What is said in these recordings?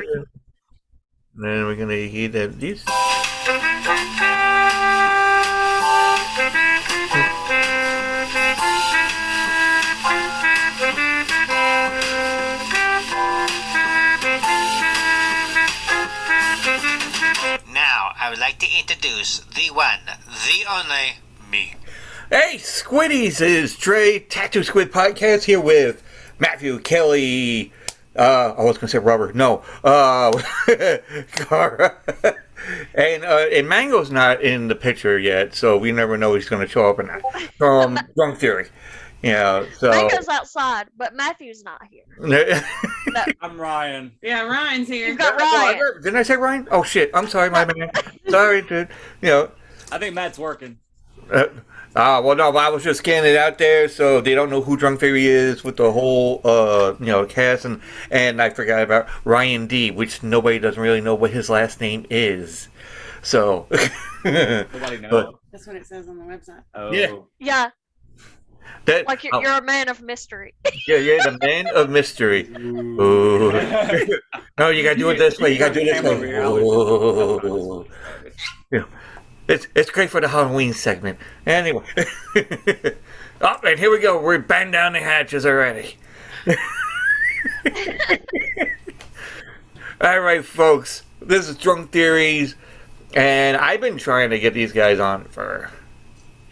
good. And then we're gonna heat these. Now, I would like to introduce the one, the only, me. Hey, Squiddies! It is Trey, Tattoo Squid Podcast here with Matthew, Kelly, I was gonna say Robert, no, Cara. And Mango's not in the picture yet, so we never know if he's gonna show up or not. From Drunk Theory. Yeah, so. Mango's outside, but Matthew's not here. No. I'm Ryan. Yeah, Ryan's here. You've got Ryan. Didn't I say Ryan? Oh shit, I'm sorry, my man. Sorry, dude. I think Matt's working. Well, no, but I was just scanning it out there, so they don't know who Drunk Theory is with the whole, cast, and I forgot about Ryan D, which nobody doesn't really know what his last name is. So. Nobody knows. But, That's what it says on the website. Oh. Yeah. That, like you're a man of mystery. Yeah, the man of mystery. Ooh. No, you gotta do it this way. You gotta do it this way. Ooh. Yeah. It's great for the Halloween segment. Anyway. Oh, and here we go. We're batting down the hatches already. All right, folks. This is Drunk Theories, and I've been trying to get these guys on for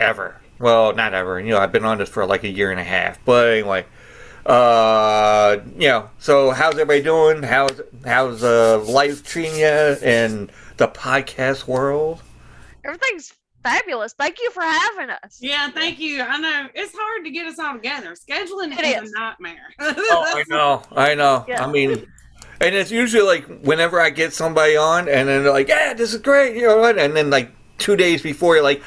ever. Well, not ever. I've been on this for like a year and a half. But anyway, so how's everybody doing? How's life treating you in the podcast world? Everything's fabulous. Thank you for having us. Yeah, thank you. I know it's hard to get us all together. Scheduling is a nightmare. Oh, I know. Yeah. I mean, and it's usually like whenever I get somebody on, and then they're like, "Yeah, this is great," and then like 2 days before, you're like,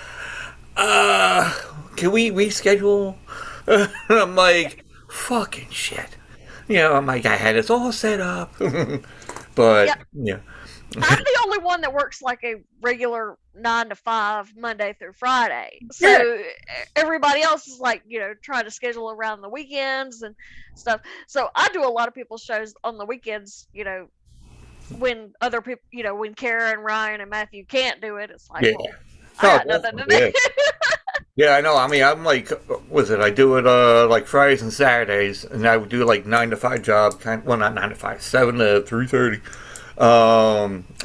can we reschedule? And I'm like, fucking shit. I'm like, I had this all set up. But, yeah. I'm the only one that works like a regular 9 to 5, Monday through Friday. So everybody else is like, trying to schedule around the weekends and stuff. So I do a lot of people's shows on the weekends, when other people, when Kara and Ryan and Matthew can't do it, it's like, well, I got nothing to do. Yeah, I know. I mean, I'm like, I do it like Fridays and Saturdays, and I would do like 9 to 5 job, well, not 9 to 5, 7 to 3:30.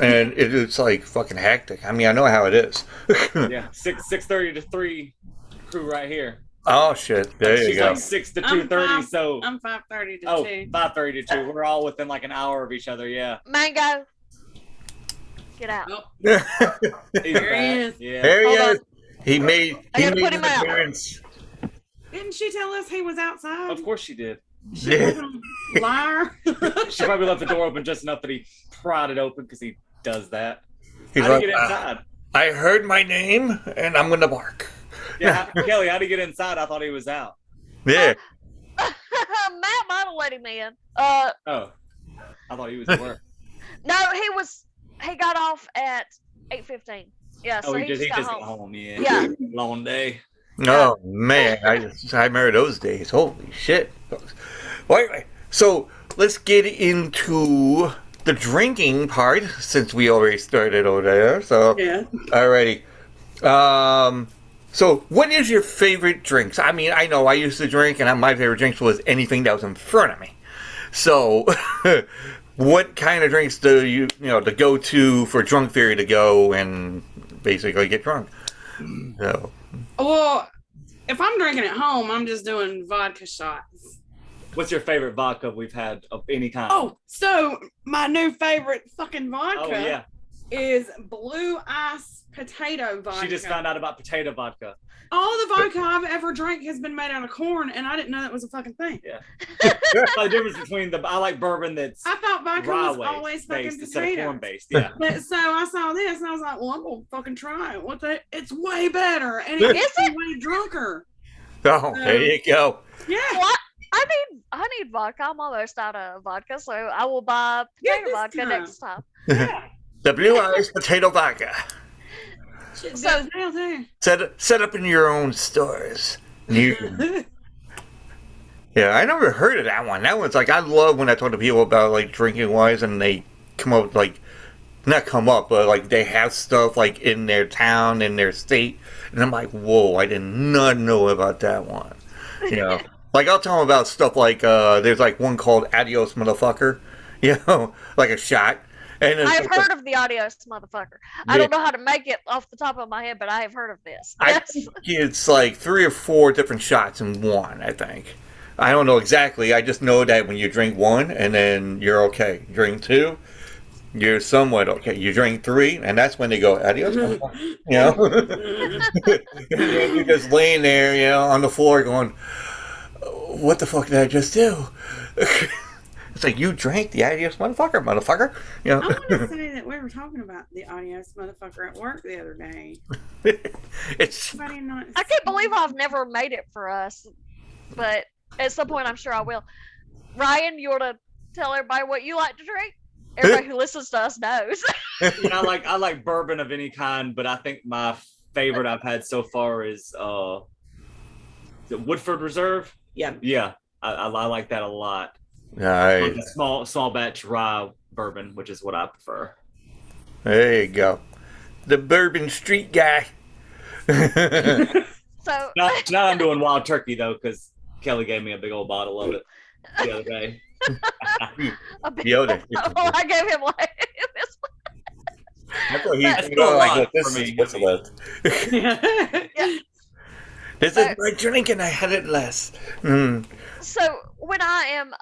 And it's like fucking hectic. I mean, I know how it is. Yeah, 6:30 to 3 crew right here. Oh shit! There you She's go. like 6 to 2:30, so I'm 5:30 to 2. 5:30 to 2. We're all within like an hour of each other. Yeah. Mango, get out. Oh, There he is. Yeah. There he Hold is. He made put an him out. appearance. Didn't she tell us he was outside? Of course she did. She was a liar. She probably left the door open just enough that he pried it open because he does that. He's How do like, you get inside? I heard my name, and I'm gonna bark. Yeah, Kelly, how do you get inside? I thought he was out. Yeah. Matt might have let him in. Oh, I thought he was at work. No, he got off at 8:15. Yeah, so Oh, he just just got got home. home. Yeah. Yeah. Long day. Oh man, I remember those days. Holy shit. Well, anyway, so let's get into the drinking part since we already started over there. So Yeah. alrighty. So what is your favorite drinks? I mean, I know I used to drink, and my favorite drinks was anything that was in front of me. So, what kind of drinks do you to go to for Drunk Theory to go and basically get drunk? So. Well, if I'm drinking at home, I'm just doing vodka shots. What's your favorite vodka we've had of any kind? Oh, so my new favorite fucking vodka is Blue Ice Potato Vodka. She just found out about potato vodka. All the vodka I've ever drank has been made out of corn, and I didn't know that was a fucking thing. Yeah. The difference between I like bourbon that's I thought vodka was always fucking based instead of corn potatoes. based. Yeah. But so I saw this, and I was like, well, I'm going to fucking try it. It's way better, and it gets me way drunker. Oh, there you go. Yeah. Well, I need vodka. I'm almost out of vodka, so I will buy potato vodka time. next time. Yeah. The Blue Ice Potato Vodka. Shit So- goes down there. Set up in your own stores. Yeah, I never heard of that one. That one's like, I love when I talk to people about like drinking wines and they come up like, not come up, but like they have stuff like in their town, in their state, and I'm like, whoa, I did not know about that one. You know, like I'll tell them about stuff like there's like one called Adios Motherfucker, you know, like a shot. And I've heard of the Adios Motherfucker. I don't know how to make it off the top of my head, but I have heard of this. I think it's like 3 or 4 different shots in one, I think. I don't know exactly. I just know that when you drink 1, and then you're okay. Drink 2, you're somewhat okay. You drink 3, and that's when they go, adios, motherfucker. You know? And then you're just laying there, you know, on the floor going, what the fuck did I just do? It's like, you drank the adios motherfucker. You know? I want to say that we were talking about the adios motherfucker at work the other day. I can't believe I've never made it for us, but at some point I'm sure I will. Ryan, you want to tell everybody what you like to drink? Everybody who listens to us knows. Yeah, I like bourbon of any kind, but I think my favorite I've had so far is the Woodford Reserve. Yeah, I like that a lot. Nice. Like a small batch rye bourbon, which is what I prefer. There you go. The Bourbon Street guy. So now I'm doing wild turkey though, because Kelly gave me a big old bottle of it the other day. I gave him like this one. I thought he's this is what's left. This is my drink and I had it less. So when I am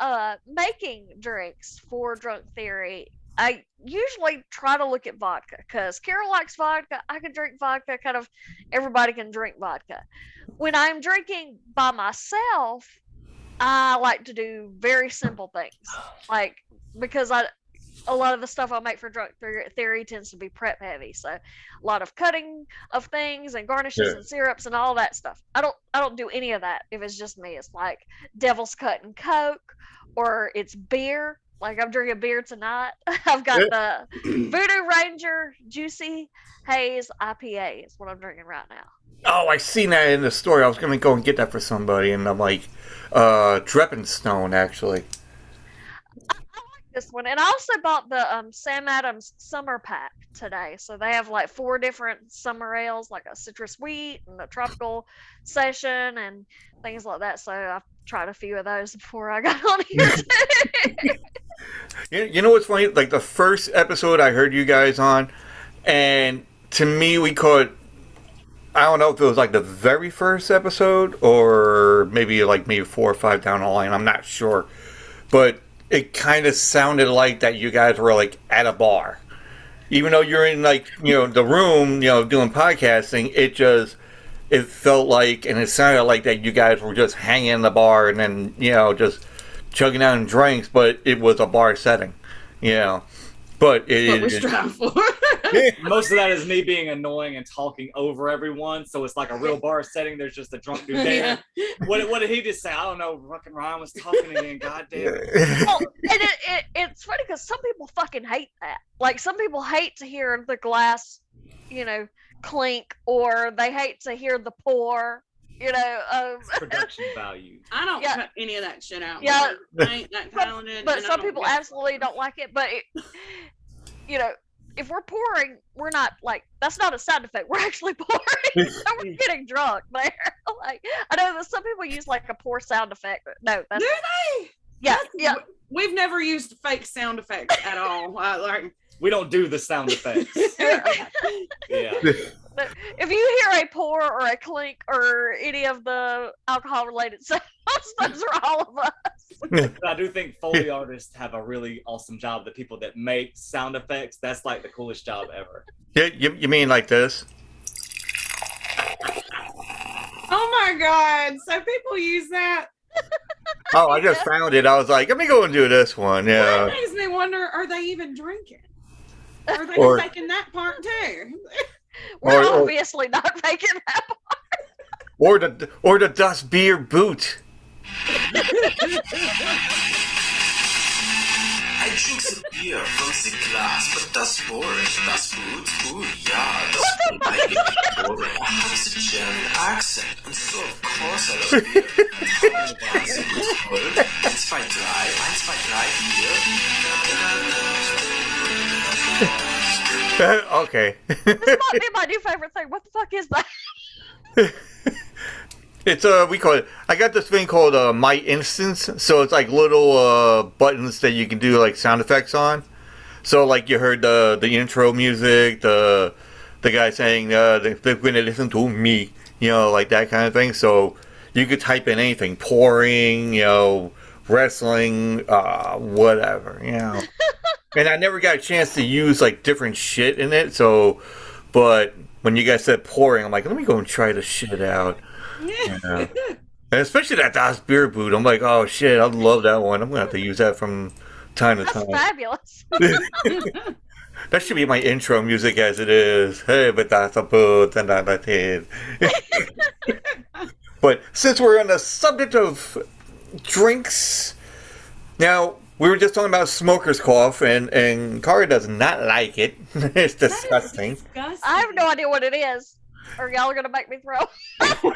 making drinks for Drunk Theory, I usually try to look at vodka because Carol likes vodka. I can drink vodka. Kind of everybody can drink vodka. When I'm drinking by myself, I like to do very simple things, like because a lot of the stuff I make for Drunk Theory tends to be prep heavy, so a lot of cutting of things and garnishes and syrups and all that stuff. I don't do any of that if it's just me. It's like Devil's Cut and Coke, or it's beer. Like I'm drinking beer tonight. I've got the Voodoo Ranger Juicy Haze IPA is what I'm drinking right now. Oh, I seen that in the store. I was gonna go and get that for somebody, and I'm like, Dreppenstone actually. This one, and I also bought the Sam Adams Summer Pack today. So they have like 4 different summer ales, like a citrus wheat and a tropical session and things like that. So I've tried a few of those before I got on here. You know what's funny? Like the first episode I heard you guys on, and to me we caught. I don't know if it was like the very first episode or maybe 4 or 5 down the line. I'm not sure, but it kind of sounded like that you guys were like at a bar, even though you're in the room, doing podcasting. It felt like, and it sounded like that you guys were just hanging in the bar and then just chugging down drinks, but it was a bar setting, But what we strive for. Most of that is me being annoying and talking over everyone, so it's like a real bar setting. There's just a drunk dude there. What did he just say? I don't know. Fucking Ryan was talking again. God damn it. Well, and it's funny because some people fucking hate that. Like some people hate to hear the glass, clink, or they hate to hear the pour. Production value. I don't cut any of that shit out. Yeah, I ain't that talented. But some people absolutely don't like it. But if we're pouring, we're not like that's not a sound effect. We're actually pouring. So we're getting drunk there. Like I know that some people use like a pour sound effect. But no, that's do they? Yeah. We've never used fake sound effects at all. We don't do the sound effects. Yeah. But if you hear a pour or a clink or any of the alcohol-related sounds, those are all of us. I do think Foley artists have a really awesome job. The people that make sound effects, that's like the coolest job ever. Yeah, you mean like this? Oh my God! So people use that. Oh, I just found it. I was like, let me go and do this one. Yeah. That makes me wonder: are they even drinking? Are they taking that part too? We're obviously not making that part. Or the Das Beer boot. I drink the beer from the glass, but das boring, das Boot, yeah, das Boot, eigentlich boring. I have the German accent, and so of course I love beer. And how was it cold? 1, 2, 3, 1, 2, 3, Bier. Okay. This might be my new favorite thing. What the fuck is that? It's we call it. I got this thing called My Instance. So it's like little buttons that you can do like sound effects on. So like you heard the intro music, the guy saying they're gonna listen to me, like that kind of thing. So you could type in anything, pouring, wrestling, whatever, And I never got a chance to use like different shit in it. So, but when you guys said pouring, I'm like, let me go and try this shit out. And especially that Das Beer Boot, I'm like, oh shit, I love that one. I'm gonna have to use that from time to That's time. fabulous. That should be my intro music as it is. Hey, but that's a boot and that's it. But since we're on the subject of drinks, now we were just talking about smoker's cough, and Kara does not like it. It's disgusting. Disgusting. I have no idea what it is. Or y'all are gonna make me throw.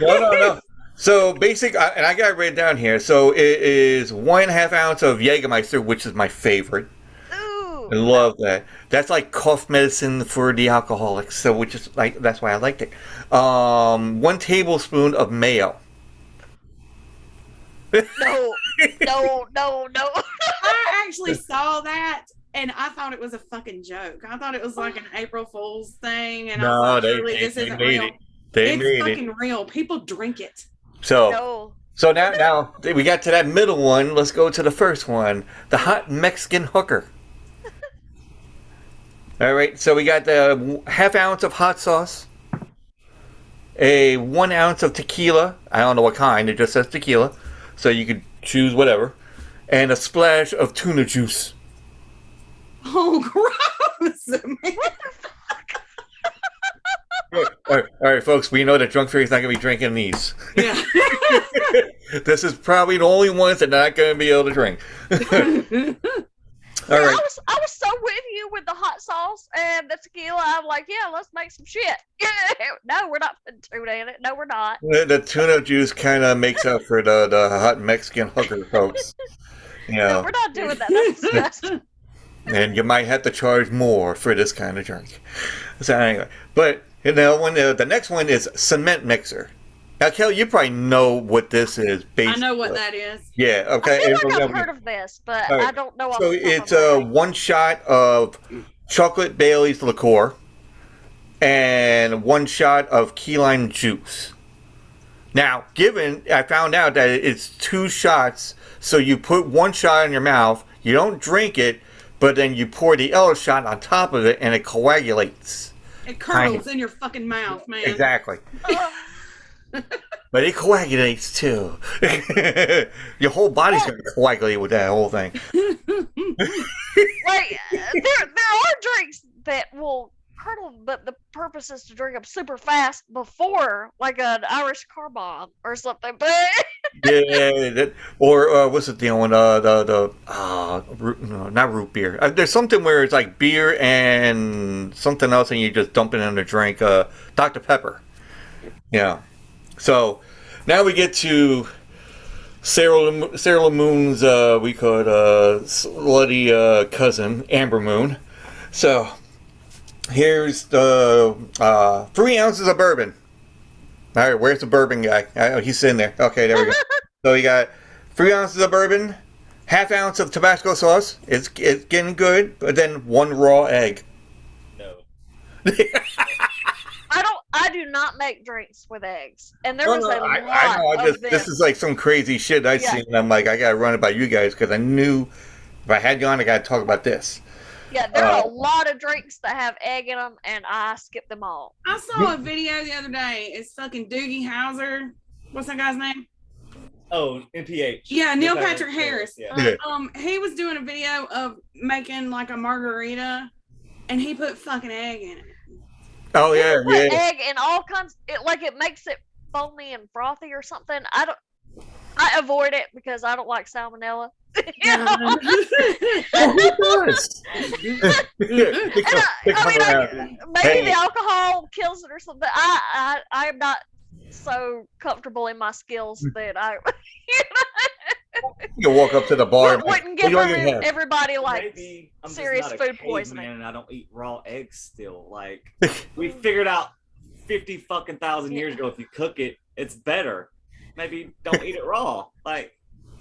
No. So basic, and I got it written down here. So it is 1.5 ounce of Jägermeister, which is my favorite. Ooh. I love that. That's like cough medicine for the alcoholics. So which is like that's why I liked it. 1 tablespoon of mayo. No. I actually saw that and I thought it was a fucking joke. I thought it was like an April Fool's thing. And I No, thought, they surely this isn't made real. it. They It's made fucking it. real. People drink it. So No. so now we got to that middle one. Let's go to the first one, the hot Mexican hooker. All right, so we got the 1/2 ounce of hot sauce, a 1 ounce of tequila. I don't know what kind. It just says tequila, so you could choose whatever, and a splash of tuna juice. Oh, gross. Man. All right, folks. We know that Drunk Fairy's not gonna be drinking these. Yeah. This is probably the only ones that are not gonna be able to drink. All right. I was so with you with the hot sauce and the tequila. I'm like, yeah, let's make some shit. No, we're not putting tuna in it. No, we're not. The tuna juice kind of makes up for the hot Mexican hooker, folks. No, we're not doing that. That's disgusting. And you might have to charge more for this kind of drink. So anyway, but the next one is cement mixer. Now, Kelly, you probably know what this is. I know what that is. Yeah. Okay. I feel like I've heard of this, but All right. I don't know. So it's 1 shot of chocolate Bailey's liqueur and 1 shot of key lime juice. Now, I found out that it's 2 shots. So you put 1 shot in your mouth, you don't drink it, but then you pour the other shot on top of it, and it coagulates. It curdles in your fucking mouth, man. Exactly. But it coagulates too. Your whole body's going to coagulate with that whole thing. Like there are drinks that will curdle, but the purpose is to drink them super fast before, like an Irish car bomb or something. But Yeah, or what's the one? Not root beer. There's something where it's like beer and something else, and you just dump it in the drink. Dr. Pepper. Yeah. So now we get to Sarah Moon's we call it slutty cousin, Amber Moon. So here's the 3 ounces of bourbon. All right, where's the bourbon guy? He's sitting there. Okay, there we go. So we got 3 ounces of bourbon, 1/2 ounce of Tabasco sauce. It's getting good, but then 1 raw egg. No. I do not make drinks with eggs, and there No, was no, a lot I know. of them. This is like some crazy shit I've seen. And I'm like, I gotta run it by you guys because I knew if I had you on, I gotta talk about this. Yeah, there are a lot of drinks that have egg in them, and I skip them all. I saw a video the other day. It's fucking Doogie Howser. What's that guy's name? Oh, NPH. Yeah, Neil Patrick Harris. Yeah. Yeah. He was doing a video of making like a margarita, and he put fucking egg in it. Oh yeah, Put yeah. egg and all kinds. It makes it foamy and frothy or something. I avoid it because I don't like salmonella. You know? Who does? Maybe the alcohol kills it or something. I am not so comfortable in my skills that I. You walk up to the bar. Wouldn't give everybody like Maybe I'm serious just not food a poisoning. caveman and I don't eat raw eggs still. Like we figured out 50 fucking thousand years ago, if you cook it, it's better. Maybe don't eat it raw. Like,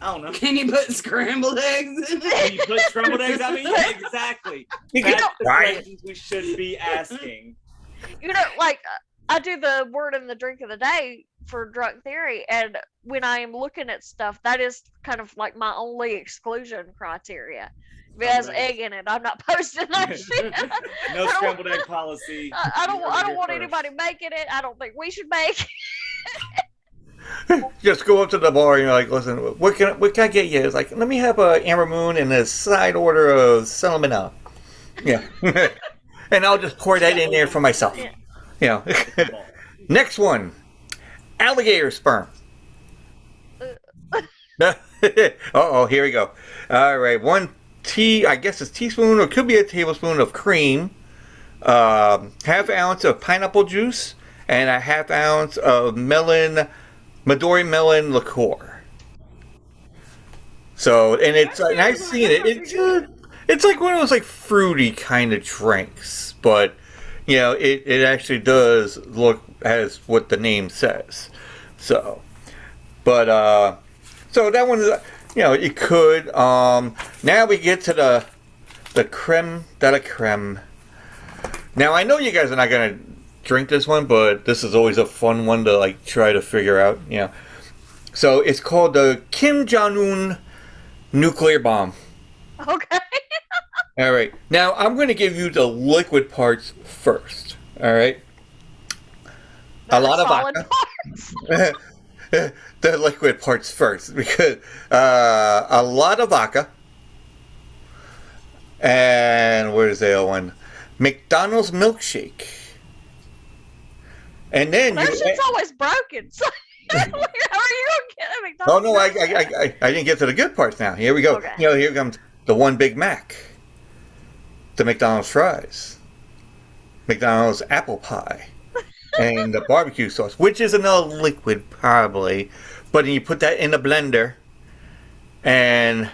I don't know. Can you put scrambled eggs in it? Can you put scrambled eggs? I mean, yeah, exactly. That's the questions we should be asking. You know, like I do the word and the drink of the day for Drunk Theory, and when I am looking at stuff, that is kind of like my only exclusion criteria. If it has egg in it, I'm not posting that shit. No scrambled egg policy. I don't want anybody making it. I don't think we should make it. Just go up to the bar and you're like, listen, what can I get you? It's like, let me have a Amber Moon and a side order of salmonella. Yeah. And I'll just pour that in there for myself. Yeah. Next one. Alligator sperm. Uh-oh, here we go. All right, I guess it's teaspoon or could be a tablespoon of cream, half ounce of pineapple juice, and a half ounce of Midori melon liqueur. So, and it's and I've seen it. It's like one of those like fruity kind of drinks, but you know, it actually does look as what the name says. So, but so that one is, you know, it could. Now we get to the creme de la creme. Now I know you guys are not gonna drink this one, but this is always a fun one to like try to figure out. You know, so it's called the Kim Jung Ung nuclear bomb. Okay. All right. Now I'm going to give you the liquid parts first. All right. A lot of vodka. The liquid parts first, because a lot of vodka. And where's the other one? McDonald's milkshake. And then that shit's always broken. So how are you gonna get a McDonald's? Oh no, I didn't get to the good parts now. Here we go. Okay. You know, here comes the one Big Mac, the McDonald's fries, McDonald's apple pie, and the barbecue sauce, which is another liquid probably, but then you put that in the blender, and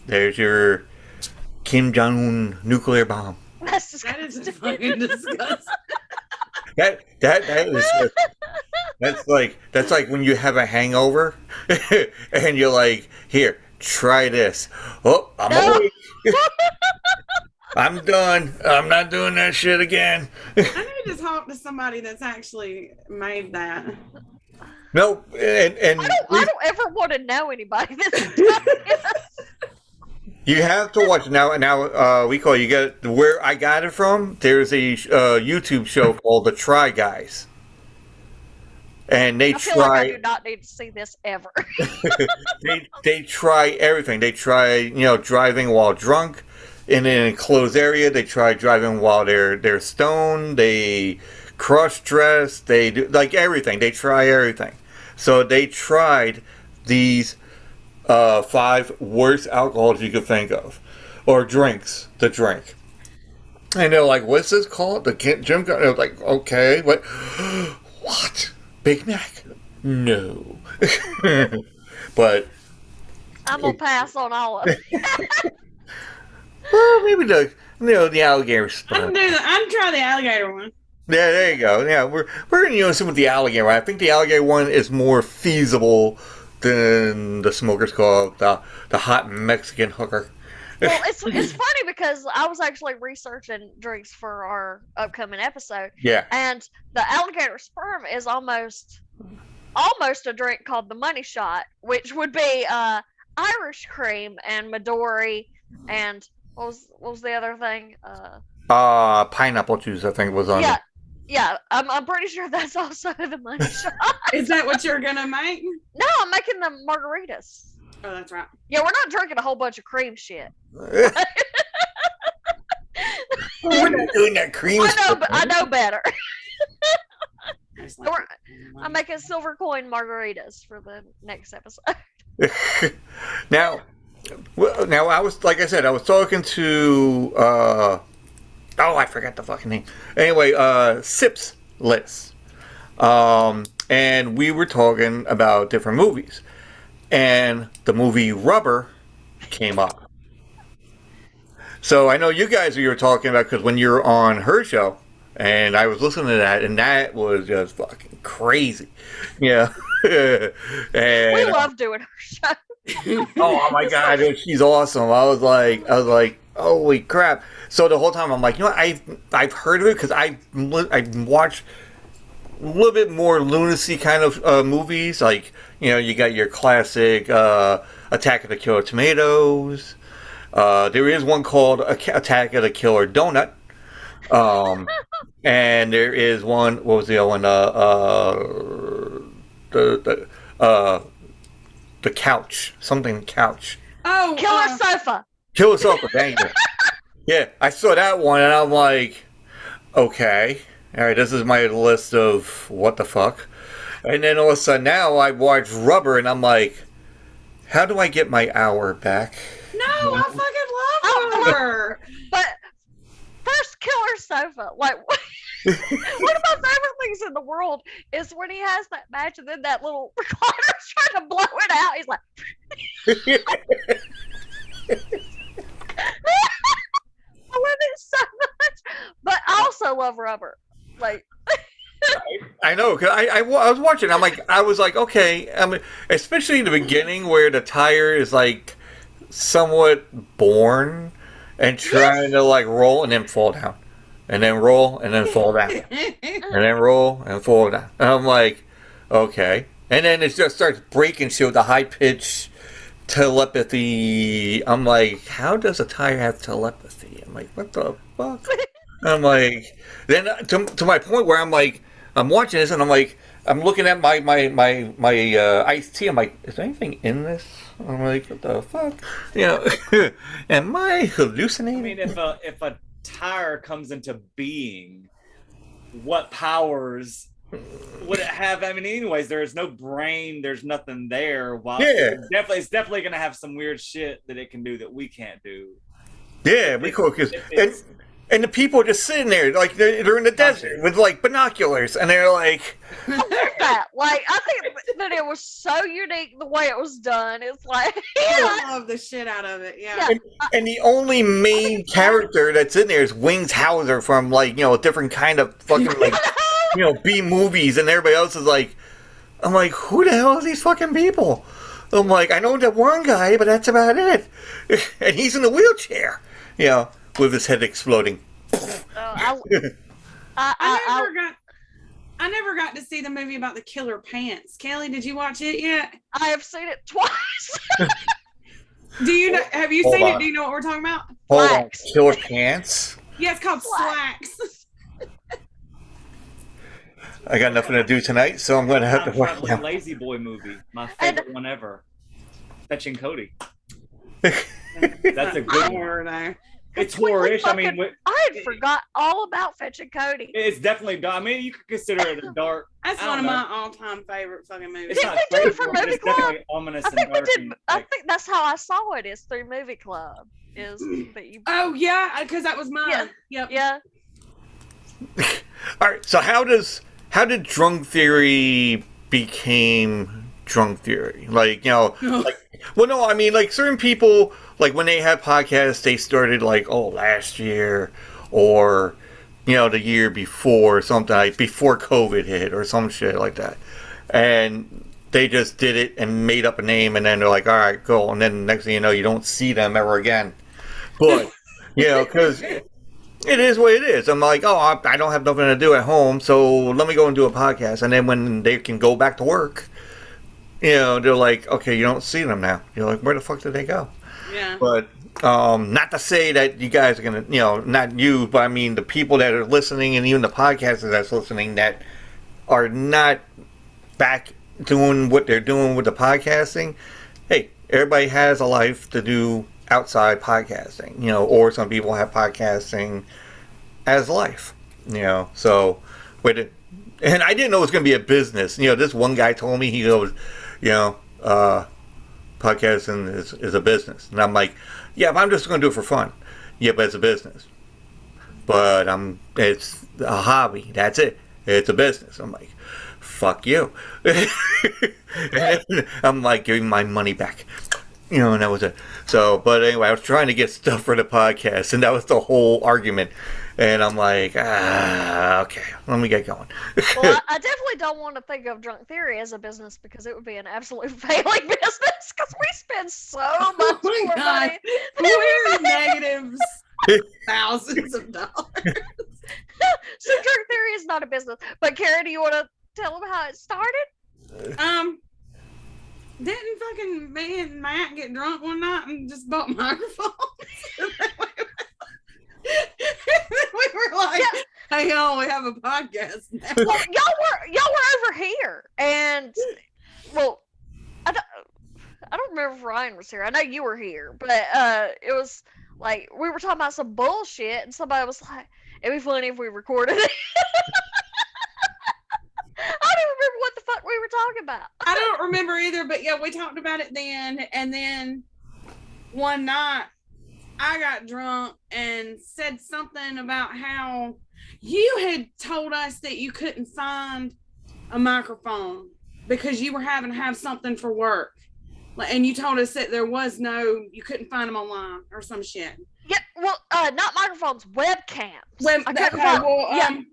there's your Kim Jong-un nuclear bomb. That is fucking disgusting. That is that's like when you have a hangover and you're like, here, try this. Oh, I'm awake. I'm done. I'm not doing that shit again. I need to talk to somebody that's actually made that. No, and I don't ever want to know anybody that's done it. You have to watch now. We call you get where I got it from. There's a YouTube show called The Try Guys, and they I feel like I do not need to see this ever. they try everything. They try driving while drunk in an enclosed area. They try driving while they're stoned. They cross dress. They do like everything. They try everything. So they tried these 5 worst alcohols you could think of, or drinks to drink. And they're like, "What's this called?" The Jim. They're like, "Okay, what? What? Big Mac? No." But I'm gonna pass on all of it. Well, maybe the alligator stuff. I'd try the alligator one. Yeah, there you go. Yeah, we're gonna see with the alligator one. I think the alligator one is more feasible than the smoker's called the hot Mexican hooker. Well, it's funny because I was actually researching drinks for our upcoming episode. Yeah. And the alligator sperm is almost a drink called the money shot, which would be Irish cream and Midori and what was the other thing? Pineapple juice, I think, was on it. Yeah, I'm pretty sure that's also the money shot. Is that what you're gonna make? No, I'm making the margaritas. Oh, that's right. Yeah, we're not drinking a whole bunch of cream shit. We're not doing that cream stuff. I know better. I'm making silver coin margaritas for the next episode. Now I was, like I said, I was talking to I forgot the fucking name. Anyway, Sips List. And we were talking about different movies. and the movie Rubber came up. So I know you guys were talking about, because when you're on her show, and I was listening to that, and that was just fucking crazy. Yeah. And, We love doing her show. oh my god, she's awesome. I was like, holy crap. So the whole time I'm like, you know what, I've heard of it because I've watched a little bit more lunacy kind of movies. Like, you know, you got your classic Attack of the Killer Tomatoes. There is one called Attack of the Killer Donut. And there is one, what was the other one? The couch. Something couch. Oh, Killer sofa. Killer sofa, thank you. Yeah, I saw that one and I'm like, okay. Alright, this is my list of what the fuck. And then all of a sudden now I watched Rubber and I'm like, how do I get my hour back? No, I fucking love her. But first, Killer sofa. Like, one of my favorite things in the world is when he has that match and then that little recliner's trying to blow it out. He's like, I love it so much. But I also love Rubber. Like, I know, because I was watching. I was like, okay. I mean, especially in the beginning where the tire is like somewhat born and trying to like roll and then fall down, and then roll and then fall down, and then roll and fall down. And I'm like, okay. And then it just starts breaking shit with the high pitch telepathy. I'm like, how does a tire have telepathy? I'm like, what the fuck? I'm like, then to my point where I'm like, I'm watching this and I'm like, I'm looking at my iced tea. I'm like, is there anything in this? I'm like, what the fuck? You know, am I hallucinating? I mean, if a tire comes into being, what powers would it have? I mean, anyways, there is no brain. There's nothing there. While it's definitely gonna have some weird shit that it can do that we can't do. Yeah, because and the people are just sitting there, like they're in the desert with like binoculars, and they're like, I love that. Like, I think that it was so unique the way it was done. It's like, I love the shit out of it. Yeah. and the only main character that's in there is Wings Hauser from like, you know, a different kind of fucking like, you know, B movies, and everybody else is like, I'm like, who the hell are these fucking people? I'm like, I know that one guy, but that's about it. And he's in a wheelchair, you know, with his head exploding. I never got to see the movie about the killer pants. Kelly, did you watch it yet? I have seen it twice. Do you know? Have you seen it? Do you know what we're talking about? Hold on, Killer Pants? Yeah, it's called Slacks. I got nothing to do tonight, so I'm going to have to watch the Lazy Boy movie. My favorite one ever. Fetching Cody. That's a good one. It's horror-ish. I mean, I had forgot all about Fetching Cody. It's definitely dark. I mean, you could consider it a dark. That's one of my all-time favorite fucking movies. Did they do it for Movie Club? Definitely ominous I think and dark. they did. I think that's how I saw it. Is through Movie Club. Is that you? Oh yeah, because that was mine. Yeah. Yep. Yeah. All right. So how did Drunk Theory became Drunk Theory? Like, you know, like, well, no, I mean, like certain people, like when they have podcasts, they started like, oh, last year or, you know, the year before, something like before COVID hit or some shit like that. And they just did it and made up a name, and then they're like, all right, cool. And then next thing you know, you don't see them ever again. But, you know, because it is what it is. I'm like, oh, I don't have nothing to do at home, so let me go and do a podcast. And then when they can go back to work, you know, they're like, okay, you don't see them now. You're like, where the fuck did they go? Yeah. But not to say that you guys are going to, you know, not you, but I mean the people that are listening and even the podcasters that's listening that are not back doing what they're doing with the podcasting. Hey, everybody has a life to do outside podcasting, you know, or some people have podcasting as life, you know. So, and I didn't know it was going to be a business. You know, this one guy told me, he goes, you know, podcasting is a business. And I'm like, yeah, but I'm just going to do it for fun. Yeah, but it's a business. But it's a hobby. That's it. It's a business. I'm like, fuck you. And then I'm like giving my money back. And that was it. So, but anyway, I was trying to get stuff for the podcast, and that was the whole argument. And I'm like, okay, let me get going. Well, I definitely don't want to think of Drunk Theory as a business because it would be an absolute failing business because we spend so much more money. We're negatives thousands of dollars. So Drunk Theory is not a business. But Kara, do you want to tell them how it started? Didn't fucking me and Matt get drunk one night and just bought microphones? We were like, hey y'all, we have a podcast now. Well, y'all were over here, and well, I don't remember if Ryan was here. I know you were here, but it was like we were talking about some bullshit, and somebody was like, "It'd be funny if we recorded it." I don't even remember what the fuck we were talking about. I don't remember either, but yeah, we talked about it then, and then one night I got drunk and said something about how you had told us that you couldn't find a microphone because you were having to have something for work. And you told us that you couldn't find them online or some shit. Yeah, well, not microphones, webcams.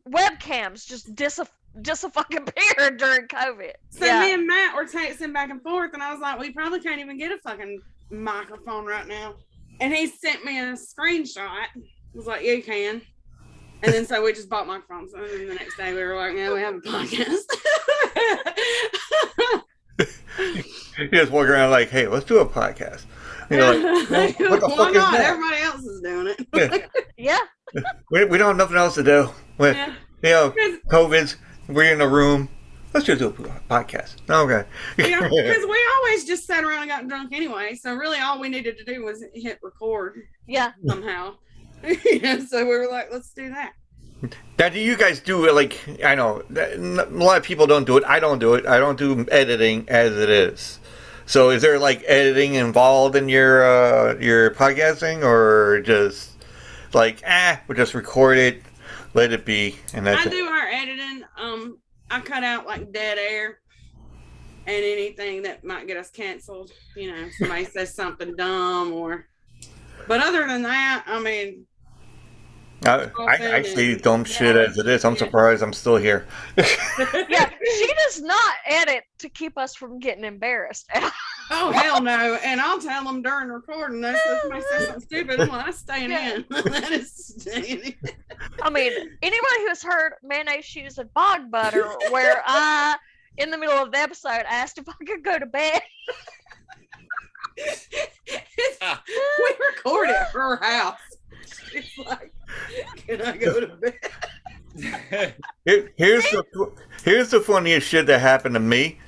Webcams just disappeared during COVID. So me and Matt were texting back and forth, and I was like, we probably can't even get a fucking microphone right now. And he sent me a screenshot. I was like, yeah, you can. And then so we just bought microphones. And then the next day we were like, yeah, we have a podcast. You just walk around like, hey, let's do a podcast. Like, what the fuck is that? Everybody else is doing it. Yeah. We don't have nothing else to do. COVID's, we're in a room. Let's just do a podcast. Okay. Yeah, because we always just sat around and got drunk anyway. So really all we needed to do was hit record. Yeah. Somehow. So we were like, let's do that. Now, do you guys do it like, I know, a lot of people don't do it. I don't do it. I don't do editing as it is. So is there like editing involved in your podcasting, or just like, we'll just record it, let it be, and that's it? I do our editing. I cut out like dead air and anything that might get us canceled. Somebody says something dumb but other than that, I mean, I actually dumb shit as it is. I'm surprised I'm still here. Yeah, she does not edit to keep us from getting embarrassed. Oh, hell no. And I'll tell them during recording, if somebody says something stupid, I'm like, that's staying in. That is staying in. I mean, anybody who has heard mayonnaise, shoes, and bog butter, where I, in the middle of the episode, asked if I could go to bed. We record at her house. It's like, can I go to bed? Here's the funniest shit that happened to me.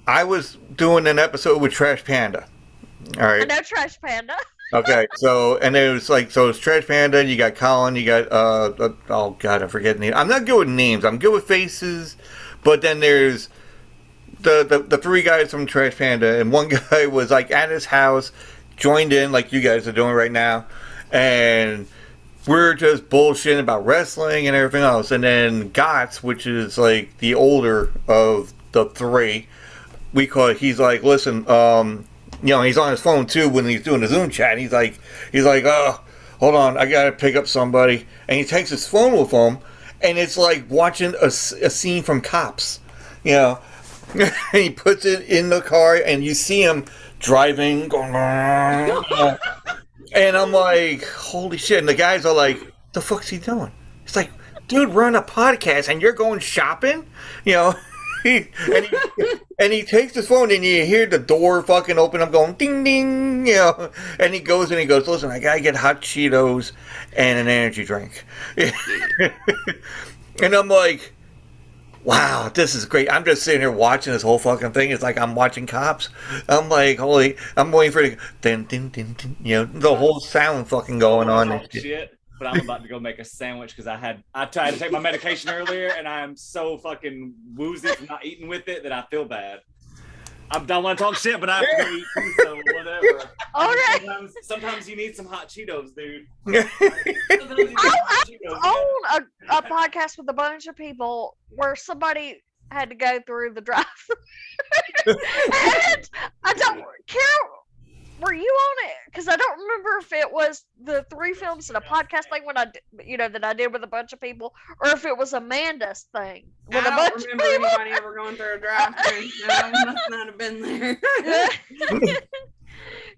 I was doing an episode with Trash Panda. All right. I know Trash Panda. Okay, so and it was like, so it's Trash Panda. You got Colin. You got oh god, I forget names. I'm not good with names. I'm good with faces, but then there's the three guys from Trash Panda, and one guy was like at his house, joined in like you guys are doing right now, and we're just bullshitting about wrestling and everything else. And then Gotts, which is like the older of the three, he's like, listen, he's on his phone too when he's doing the Zoom chat. He's like, oh, hold on, I gotta pick up somebody, and he takes his phone with him, and it's like watching a scene from Cops, and he puts it in the car, and you see him driving, going, and I'm like, holy shit! And the guys are like, the fuck's he doing? It's like, dude, we're on a podcast, and you're going shopping, And he takes his phone, and you hear the door fucking open up, going ding ding, And he goes, listen, I gotta get hot Cheetos and an energy drink. And I'm like, wow, this is great. I'm just sitting here watching this whole fucking thing. It's like I'm watching Cops. I'm like, I'm waiting for it. Ding ding ding ding. The whole sound fucking going on. And shit. But I'm about to go make a sandwich because I tried to take my medication earlier, and I'm so fucking woozy from not eating with it that I feel bad. I don't want to talk shit, but I have to go eat too, so whatever. All right. Sometimes you need some hot Cheetos, dude. I on a podcast with a bunch of people where somebody had to go through the drive-thru, and I don't care. Were you on it? Because I don't remember if it was the 3 films and a podcast thing when that I did with a bunch of people, or if it was Amanda's thing with a bunch of people. I don't remember anybody ever going through a drive-thru. No, I must not have been there.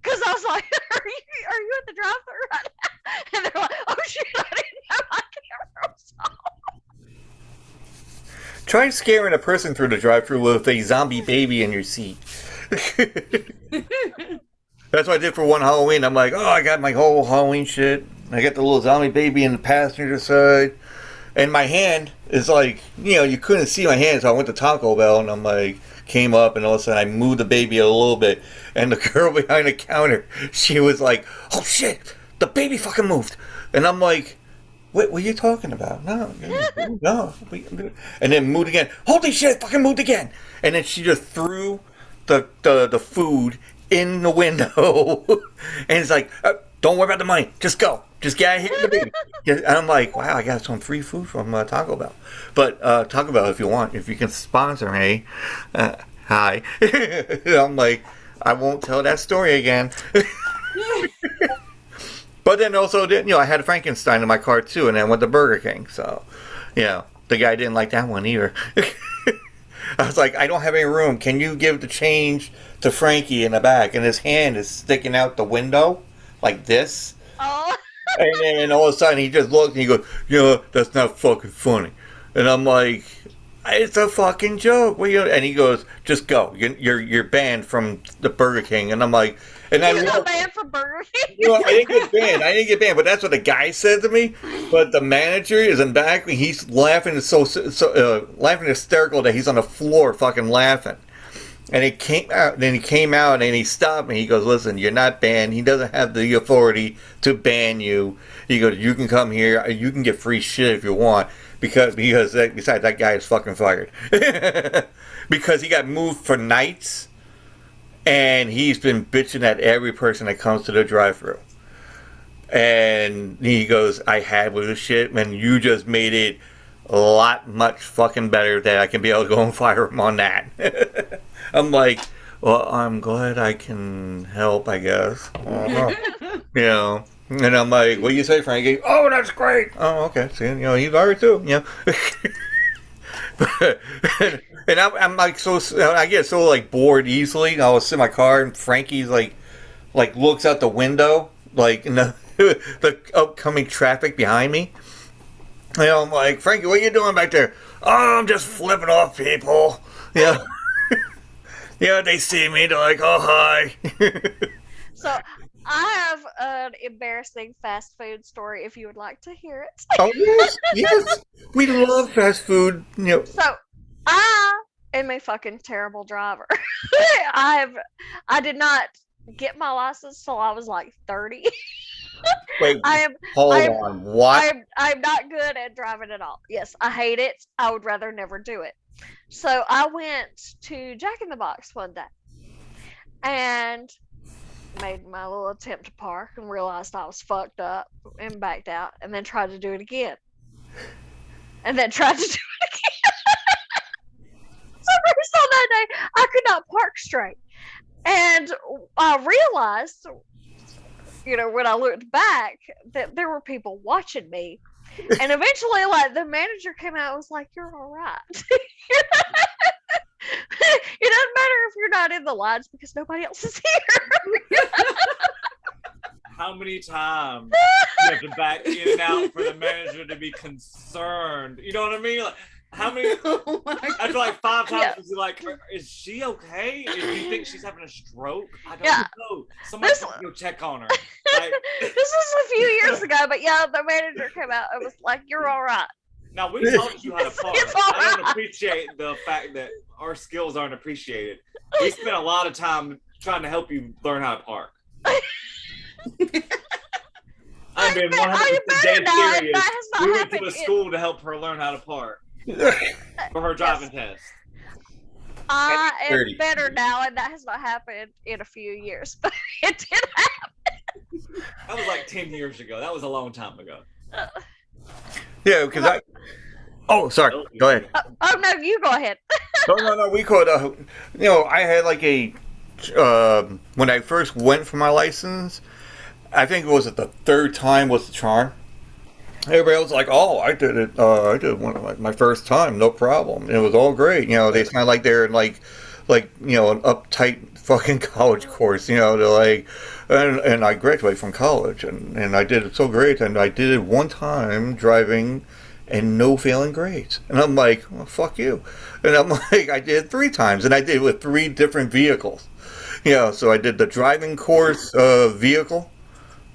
Because I was like, are you at the drive-thru right now? And they're like, oh shit, I didn't know my camera was on. Try scaring a person through the drive-thru with a zombie baby in your seat. That's what I did for one Halloween. I'm like, I got my whole Halloween shit. I got the little zombie baby in the passenger side. And my hand is like, you couldn't see my hand, so I went to Taco Bell, and I'm like, came up, and all of a sudden I moved the baby a little bit. And the girl behind the counter, she was like, oh shit, the baby fucking moved. And I'm like, what are you talking about? No. And then moved again. Holy shit, fucking moved again. And then she just threw the food in the window. And it's like, don't worry about the money. Just go. Just get out of here with the baby. And I'm like, wow, I got some free food from Taco Bell. But Taco Bell, if you can sponsor me, hi. I'm like, I won't tell that story again. But then also, I had a Frankenstein in my car too, and then went to Burger King. So, the guy didn't like that one either. I was like, I don't have any room. Can you give the change to Frankie in the back? And his hand is sticking out the window like this. Oh. And then all of a sudden he just looks and he goes, that's not fucking funny. And I'm like, it's a fucking joke. And he goes, just go. You're banned from the Burger King. And I'm like, and You're not banned from Burger King? I didn't get banned. But that's what the guy said to me. But the manager is in back. He's laughing laughing hysterical that he's on the floor fucking laughing. And he came out and he stopped me. He goes, listen, you're not banned. He doesn't have the authority to ban you. He goes, you can come here. You can get free shit if you want. Because besides, that guy is fucking fired. Because he got moved for nights. And he's been bitching at every person that comes to the drive-thru. And he goes, I had with this shit, and you just made it much fucking better that I can be able to go and fire him on that. I'm like, well, I'm glad I can help, I guess. And I'm like, what do you say, Frankie? Oh, that's great. Oh, okay. See, he's alright too. And I'm like, I get so like bored easily. I'll sit in my car and Frankie's like looks out the window, like in the upcoming traffic behind me. I'm like, Frankie, what are you doing back there? Oh, I'm just flipping off people. They see me, they're like, oh, hi. So I have an embarrassing fast food story if you would like to hear it. Oh, yes. We love fast food. So I am a fucking terrible driver. I did not get my license till I was like 30. Wait, hold on. What? I'm not good at driving at all. Yes, I hate it. I would rather never do it. So I went to Jack in the Box one day and made my little attempt to park and realized I was fucked up and backed out and then tried to do it again. And then tried to do it again. So first on that day, I could not park straight. And I realized, when I looked back, that there were people watching me. And eventually, the manager came out and was like, you're all right. It doesn't matter if you're not in the lines because nobody else is here. How many times you have to back in and out for the manager to be concerned? You know what I mean? Like, how many? After like 5 times, was he like, is she okay? Do you think she's having a stroke? I don't know. Somebody go check on her. This was a few years ago, but the manager came out and was like, you're all right. Now, we taught you how to park. I don't appreciate the fact that our skills aren't appreciated. We spent a lot of time trying to help you learn how to park. I've been 100% dead serious. We went to a school to help her learn how to park for her driving test. I am better now, and that has not happened in a few years, but it did happen. That was like 10 years ago. That was a long time ago. Yeah, because I. Oh, sorry. Go ahead. Oh no, you go ahead. No. We could. I had like a. When I first went for my license, I think it was the third time was the charm. Everybody was like, "Oh, I did it. I did one of my first time, no problem. It was all great." They sound like they're in like an uptight fucking college course. They're like, and I graduated from college, and I did it so great, and I did it one time driving, and no failing grades. And I'm like, well, fuck you. And I'm like, I did it 3 times, and I did it with 3 different vehicles. So I did the driving course vehicle,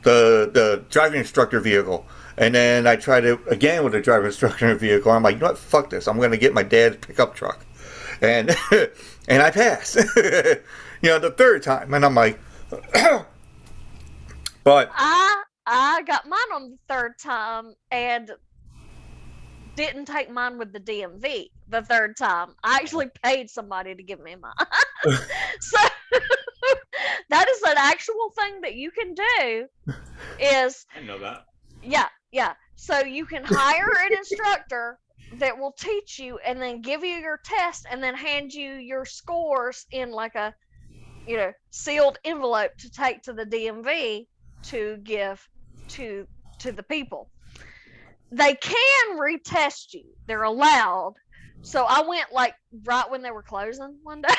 the driving instructor vehicle. And then I tried it again with a driver instructor vehicle. I'm like, you know what? Fuck this. I'm going to get my dad's pickup truck. And and I passed. The 3rd time. And I'm like, but I got mine on the 3rd time and didn't take mine with the DMV the 3rd time. I actually paid somebody to give me mine. So that is an actual thing that you can do. Is I know that. Yeah. So you can hire an instructor that will teach you and then give you your test and then hand you your scores in like a, sealed envelope to take to the DMV to give to the people. They can retest you. They're allowed. So I went like right when they were closing one day.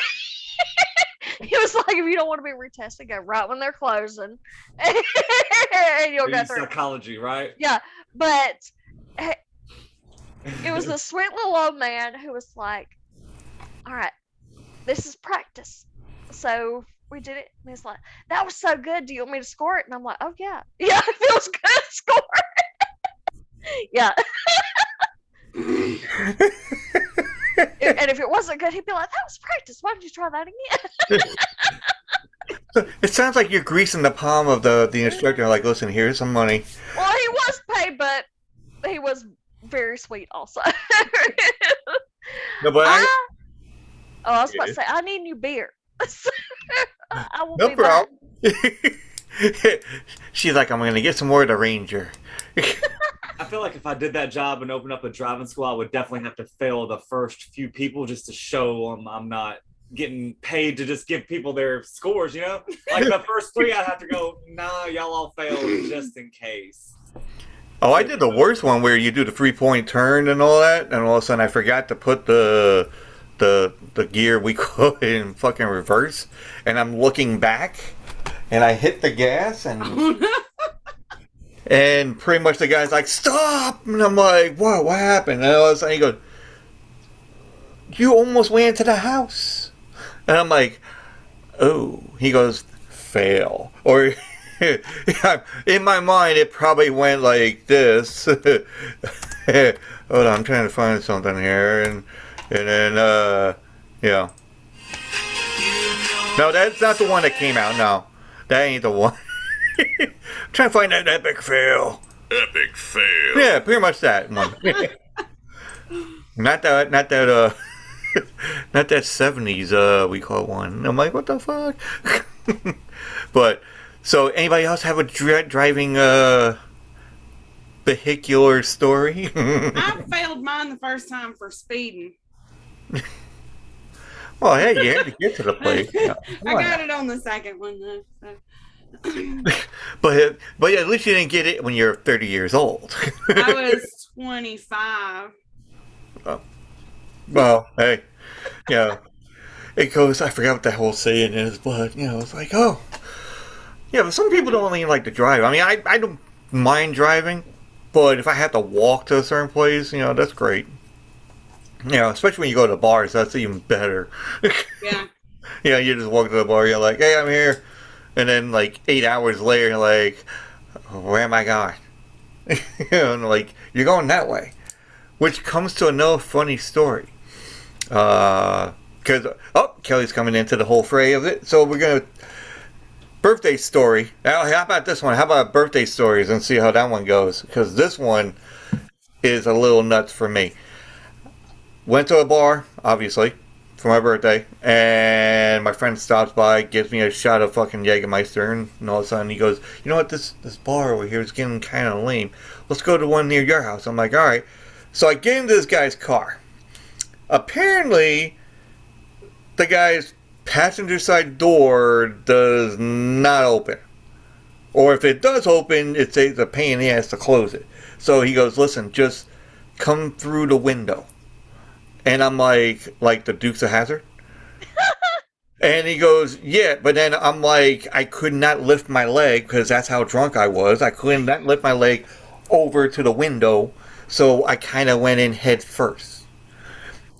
He was like, if you don't want to be retested, go right when they're closing. And you'll go through. Psychology, right? Yeah. But it was a sweet little old man who was like, all right, this is practice. So we did it. And he's like, that was so good. Do you want me to score it? And I'm like, oh, yeah. Yeah, it feels good. Score it. Yeah. And if it wasn't good, he'd be like, that was practice. Why don't you try that again? it sounds like you're greasing the palm of the instructor. Like, listen, here's some money. Well, he was paid, but he was very sweet also. No, but I was about to say, I need new beer. I will no be problem. She's like, I'm going to get some more of the Ranger. I feel like if I did that job and opened up a driving school, I would definitely have to fail the first few people just to show them I'm not getting paid to just give people their scores, Like the first 3, I'd have to go, nah, y'all all failed just in case. Oh, I did the worst one where you do the 3-point turn and all that, and all of a sudden I forgot to put the gear we call it in fucking reverse, and I'm looking back, and I hit the gas, and and pretty much the guy's like, stop! And I'm like, what happened? And all of a sudden he goes, you almost went into the house. And I'm like, oh. He goes, fail. Or in my mind, it probably went like this. Hold on, I'm trying to find something here. And then, yeah. No, that's not the one that came out. No, that ain't the one. I'm trying to find that epic fail. Epic fail. Yeah, pretty much that one. not that not that 70s we call one. I'm like, what the fuck? But so anybody else have a driving vehicular story? I failed mine the first time for speeding. Well, hey, you had to get to the place. Yeah. I got it on the second one though. So. But at least you didn't get it when you're 30 years old. I was 25. Oh. Well, hey, it goes. I forgot what that whole saying is, but it's like, oh, yeah. But some people don't even like to drive. I mean, I don't mind driving, but if I have to walk to a certain place, that's great. Especially when you go to bars, that's even better. Yeah. Yeah, you just walk to the bar. You're like, hey, I'm here. And then, like, 8 hours later, you're like, where am I going? And like, you're going that way. Which comes to another funny story. Because, Kelly's coming into the whole fray of it. So we're going to... Birthday story. Now, how about this one? How about birthday stories and see how that one goes? Because this one is a little nuts for me. Went to a bar, obviously. for my birthday, and my friend stops by, gives me a shot of fucking Jägermeister, and all of a sudden he goes, "You know what? This bar over here is getting kind of lame. Let's go to one near your house." I'm like, "All right." So I get into this guy's car. Apparently, the guy's passenger side door does not open. Or if it does open, it's a pain in the ass to close it. So he goes, "Listen, just come through the window." And I'm like the Dukes of Hazzard? And he goes, "Yeah," but then I'm like, I could not lift my leg because that's how drunk I was. I couldn't not lift my leg over to the window, so I kind of went in head first.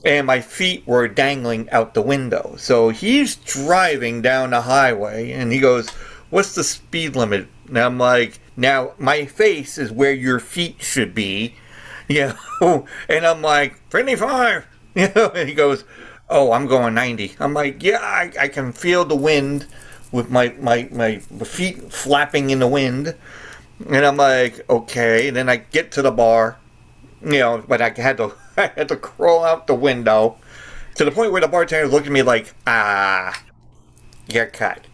And my feet were dangling out the window. So he's driving down the highway, and he goes, "What's the speed limit?" And I'm like, "Now, my face is where your feet should be." You know, and I'm like, 25. You know, and he goes, "Oh, I'm going 90. I'm like, "Yeah, I can feel the wind with my feet flapping in the wind." And I'm like, "Okay." And then I get to the bar, you know, but I had to crawl out the window to the point where the bartender looked at me like, "You're cut."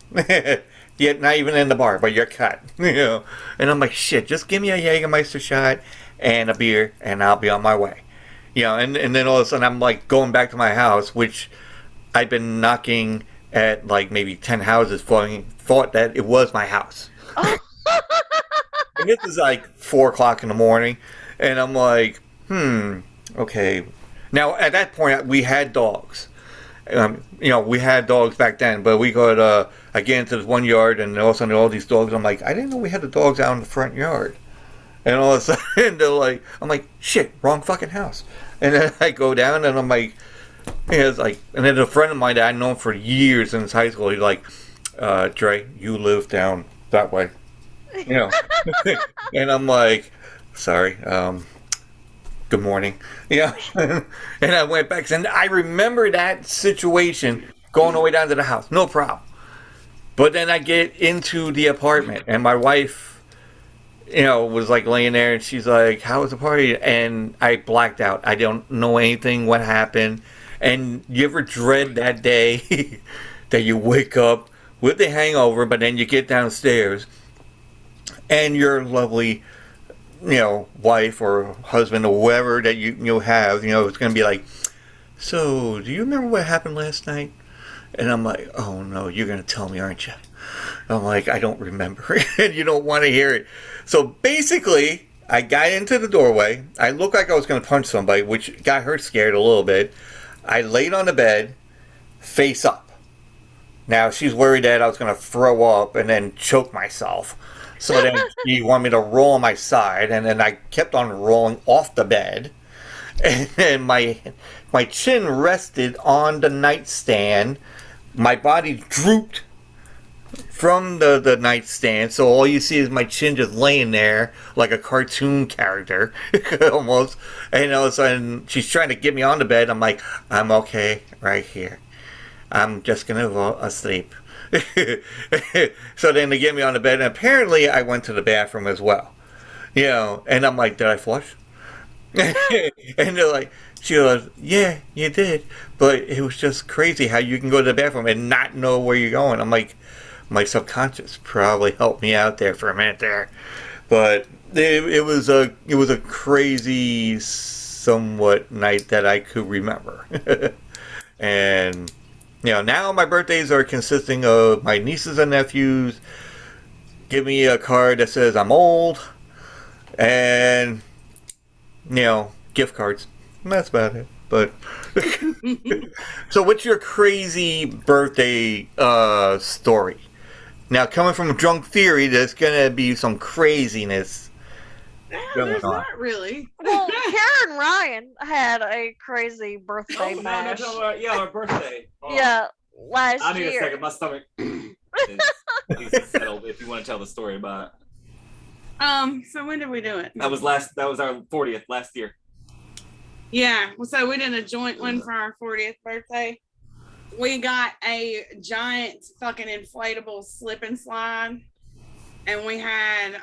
Yeah, not even in the bar, but you're cut. You know, and I'm like, "Shit, just give me a Jägermeister shot and a beer, and I'll be on my way." You know, and then all of a sudden I'm like going back to my house, which I've been knocking at like maybe 10 houses, thought that it was my house. And this is like 4 o'clock in the morning, and I'm like, okay. Now at that point we had dogs. You know, we had dogs back then, but we got again to this one yard, and all of a sudden all these dogs. I'm like, I didn't know we had the dogs out in the front yard. And all of a sudden, they're like, I'm like, "Shit, wrong fucking house." And then I go down, and I'm like, it's like, and then a friend of mine that I've known for years since high school, he's like, "Dre, you live down that way." You know. And I'm like, "Sorry, good morning." Yeah. And I went back, and I remember that situation going all the way down to the house, no problem. But then I get into the apartment, and my wife, you know, was like laying there, and she's like, "How was the party?" And I blacked out. I don't know anything what happened. And you ever dread that day that you wake up with the hangover, but then you get downstairs and your lovely, you know, wife or husband or whoever that you have, you know, it's going to be like, "So, do you remember what happened last night?" And I'm like, "Oh no, you're going to tell me, aren't you?" I'm like, "I don't remember." And you don't want to hear it. So basically, I got into the doorway. I looked like I was going to punch somebody, which got her scared a little bit. I laid on the bed, face up. Now, she's worried that I was going to throw up and then choke myself. So then she wanted me to roll on my side, and then I kept on rolling off the bed. And then my chin rested on the nightstand. My body drooped from the nightstand, so all you see is my chin just laying there like a cartoon character almost. And all of a sudden she's trying to get me on the bed. I'm like, "I'm okay right here. I'm just gonna fall asleep." So then they get me on the bed, and apparently I went to the bathroom as well. You know, and I'm like, "Did I flush?" And they're like, she goes, "Yeah, you did, but it was just crazy how you can go to the bathroom and not know where you're going." I'm like, my subconscious probably helped me out there for a minute there, but it was a crazy, somewhat night that I could remember. And you know, now my birthdays are consisting of my nieces and nephews give me a card that says I'm old, and you know, gift cards. That's about it. But so, what's your crazy birthday story? Now, coming from Drunk Theory, there's gonna be some craziness going There's on. not really. Well, Karen Ryan had a crazy birthday bash. Yeah, our birthday. Oh. Yeah, last I need year. a second. My stomach needs to settle. If you want to tell the story about it. So when did we do it? That was our 40th last year. Yeah. So we did a joint one for our 40th birthday. We got a giant fucking inflatable slip and slide, and we had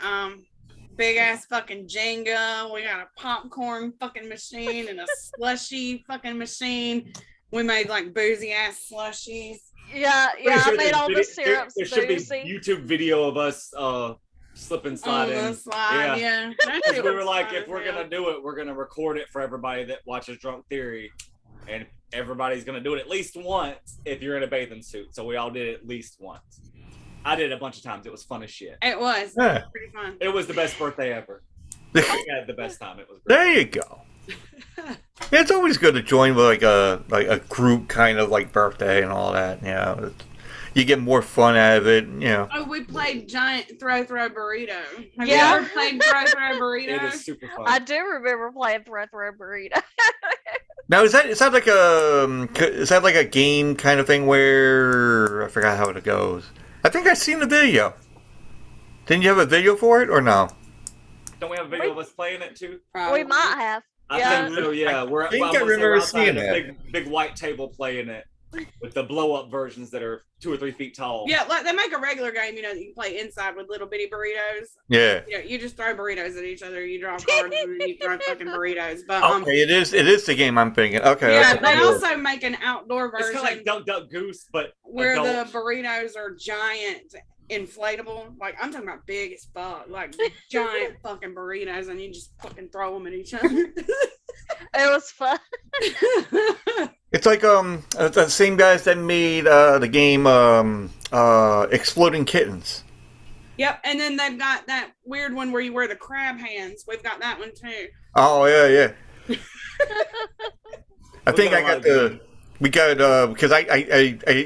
big ass fucking Jenga. We got a popcorn fucking machine and a slushy fucking machine. We made like boozy ass slushies. Yeah, Pretty I sure made all the there's syrups there should be boozy. YouTube video of us slip and slide On in. the slide, yeah. That Because shit we was were like, fun if as we're hell. gonna do it, we're gonna record it for everybody that watches Drunk Theory, and everybody's gonna do it at least once if you're in a bathing suit. So we all did it at least once. I did it a bunch of times. It was fun as shit. It was Yeah. pretty fun. It was the best birthday ever. We had the best time. It was great. There you go. Yeah, it's always good to join with like a group kind of like birthday and all that. You know, you get more fun out of it. You know. Oh, we played giant throw burrito. Have Yeah. you ever played throw burrito? It is super fun. I do remember playing Throw Burrito. Now is that like a game kind of thing where I forgot how it goes. I think I've seen the video. Didn't you have a video for it or no? Don't we have a video of us playing it too? Probably. We might have. I Yeah. think so. Yeah, I think I remember outside seeing a that. big white table playing it with the blow up versions that are 2 or 3 feet tall. Yeah, like they make a regular game, you know, that you can play inside with little bitty burritos. Yeah. You know, you just throw burritos at each other, you draw cards, and then you throw fucking burritos. But Okay, it is the game I'm thinking. Okay. yeah, okay, they cool. also make an outdoor It's version kind of like Duck Duck Goose, but where adult. the burritos are giant, inflatable. Like I'm talking about big as fuck, like giant fucking burritos, and you just fucking throw them at each other. It was fun. It's like the same guys that made the game Exploding Kittens. Yep, and then they've got that weird one where you wear the crab hands. We've got that one too. Oh yeah. I think I got because I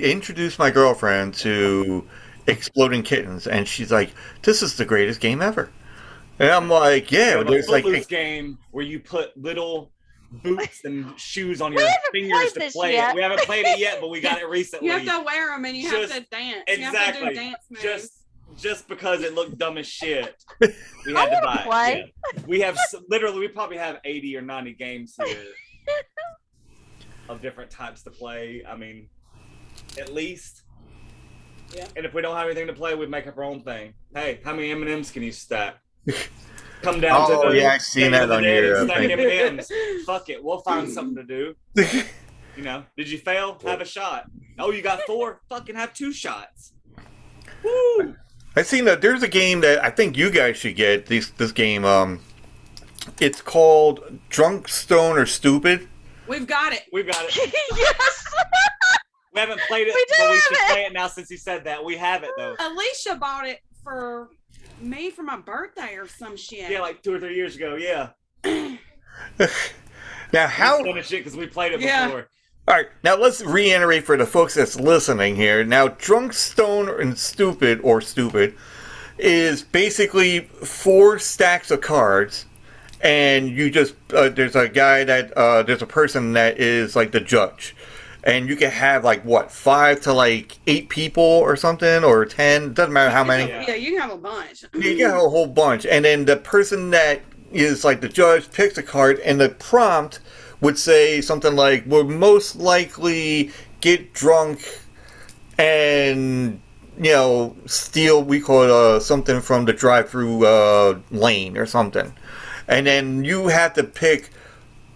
introduced my girlfriend to Exploding Kittens, and she's like, "This is the greatest game ever." And I'm like, "Yeah." We have There's a like Footloose game where you put little boots and shoes on We your haven't fingers played to this play yet. it. We haven't played it yet, but we got it recently. You have to wear them and you have Just- to dance. You have exactly. to do dance moves. Just because it looked dumb as shit, we had to wanna buy play. it. Yeah. We have literally, we probably have 80 or 90 games here of different types to play. I mean, at least. Yeah. And if we don't have anything to play, we make up our own thing. Hey, how many M&Ms can you stack? Come down to Oh the yeah, I've seen State of that the on Dead your and stack thing. M&Ms. Fuck it, we'll find something to do. You know, did you fail? Have a shot. Oh, you got 4? Fucking have 2 shots. Woo! I seen that there's a game that I think you guys should get. This game. It's called Drunk, Stone, or Stupid. We've got it. We've got it. Yes. We haven't played it, We do but we have should it. play it now since you said that. We have it though. Alicia bought it for me for my birthday or some shit. Yeah, like 2 or 3 years ago. Yeah. Now how? Dumb as shit because we played it Yeah. before. All right, now let's reiterate for the folks that's listening here. Now, Drunk, Stone, and Stupid, or Stupid, is basically 4 stacks of cards, and you just there's a guy that there's a person that is like the judge, and you can have like what 5 to like 8 people or something, or 10. Doesn't matter how many. Yeah, you can have a bunch. You get a whole bunch, and then the person that is like the judge picks a card, and the prompt would say something like, "We'll most likely get drunk and steal." We call it something from the drive-through lane or something, and then you have to pick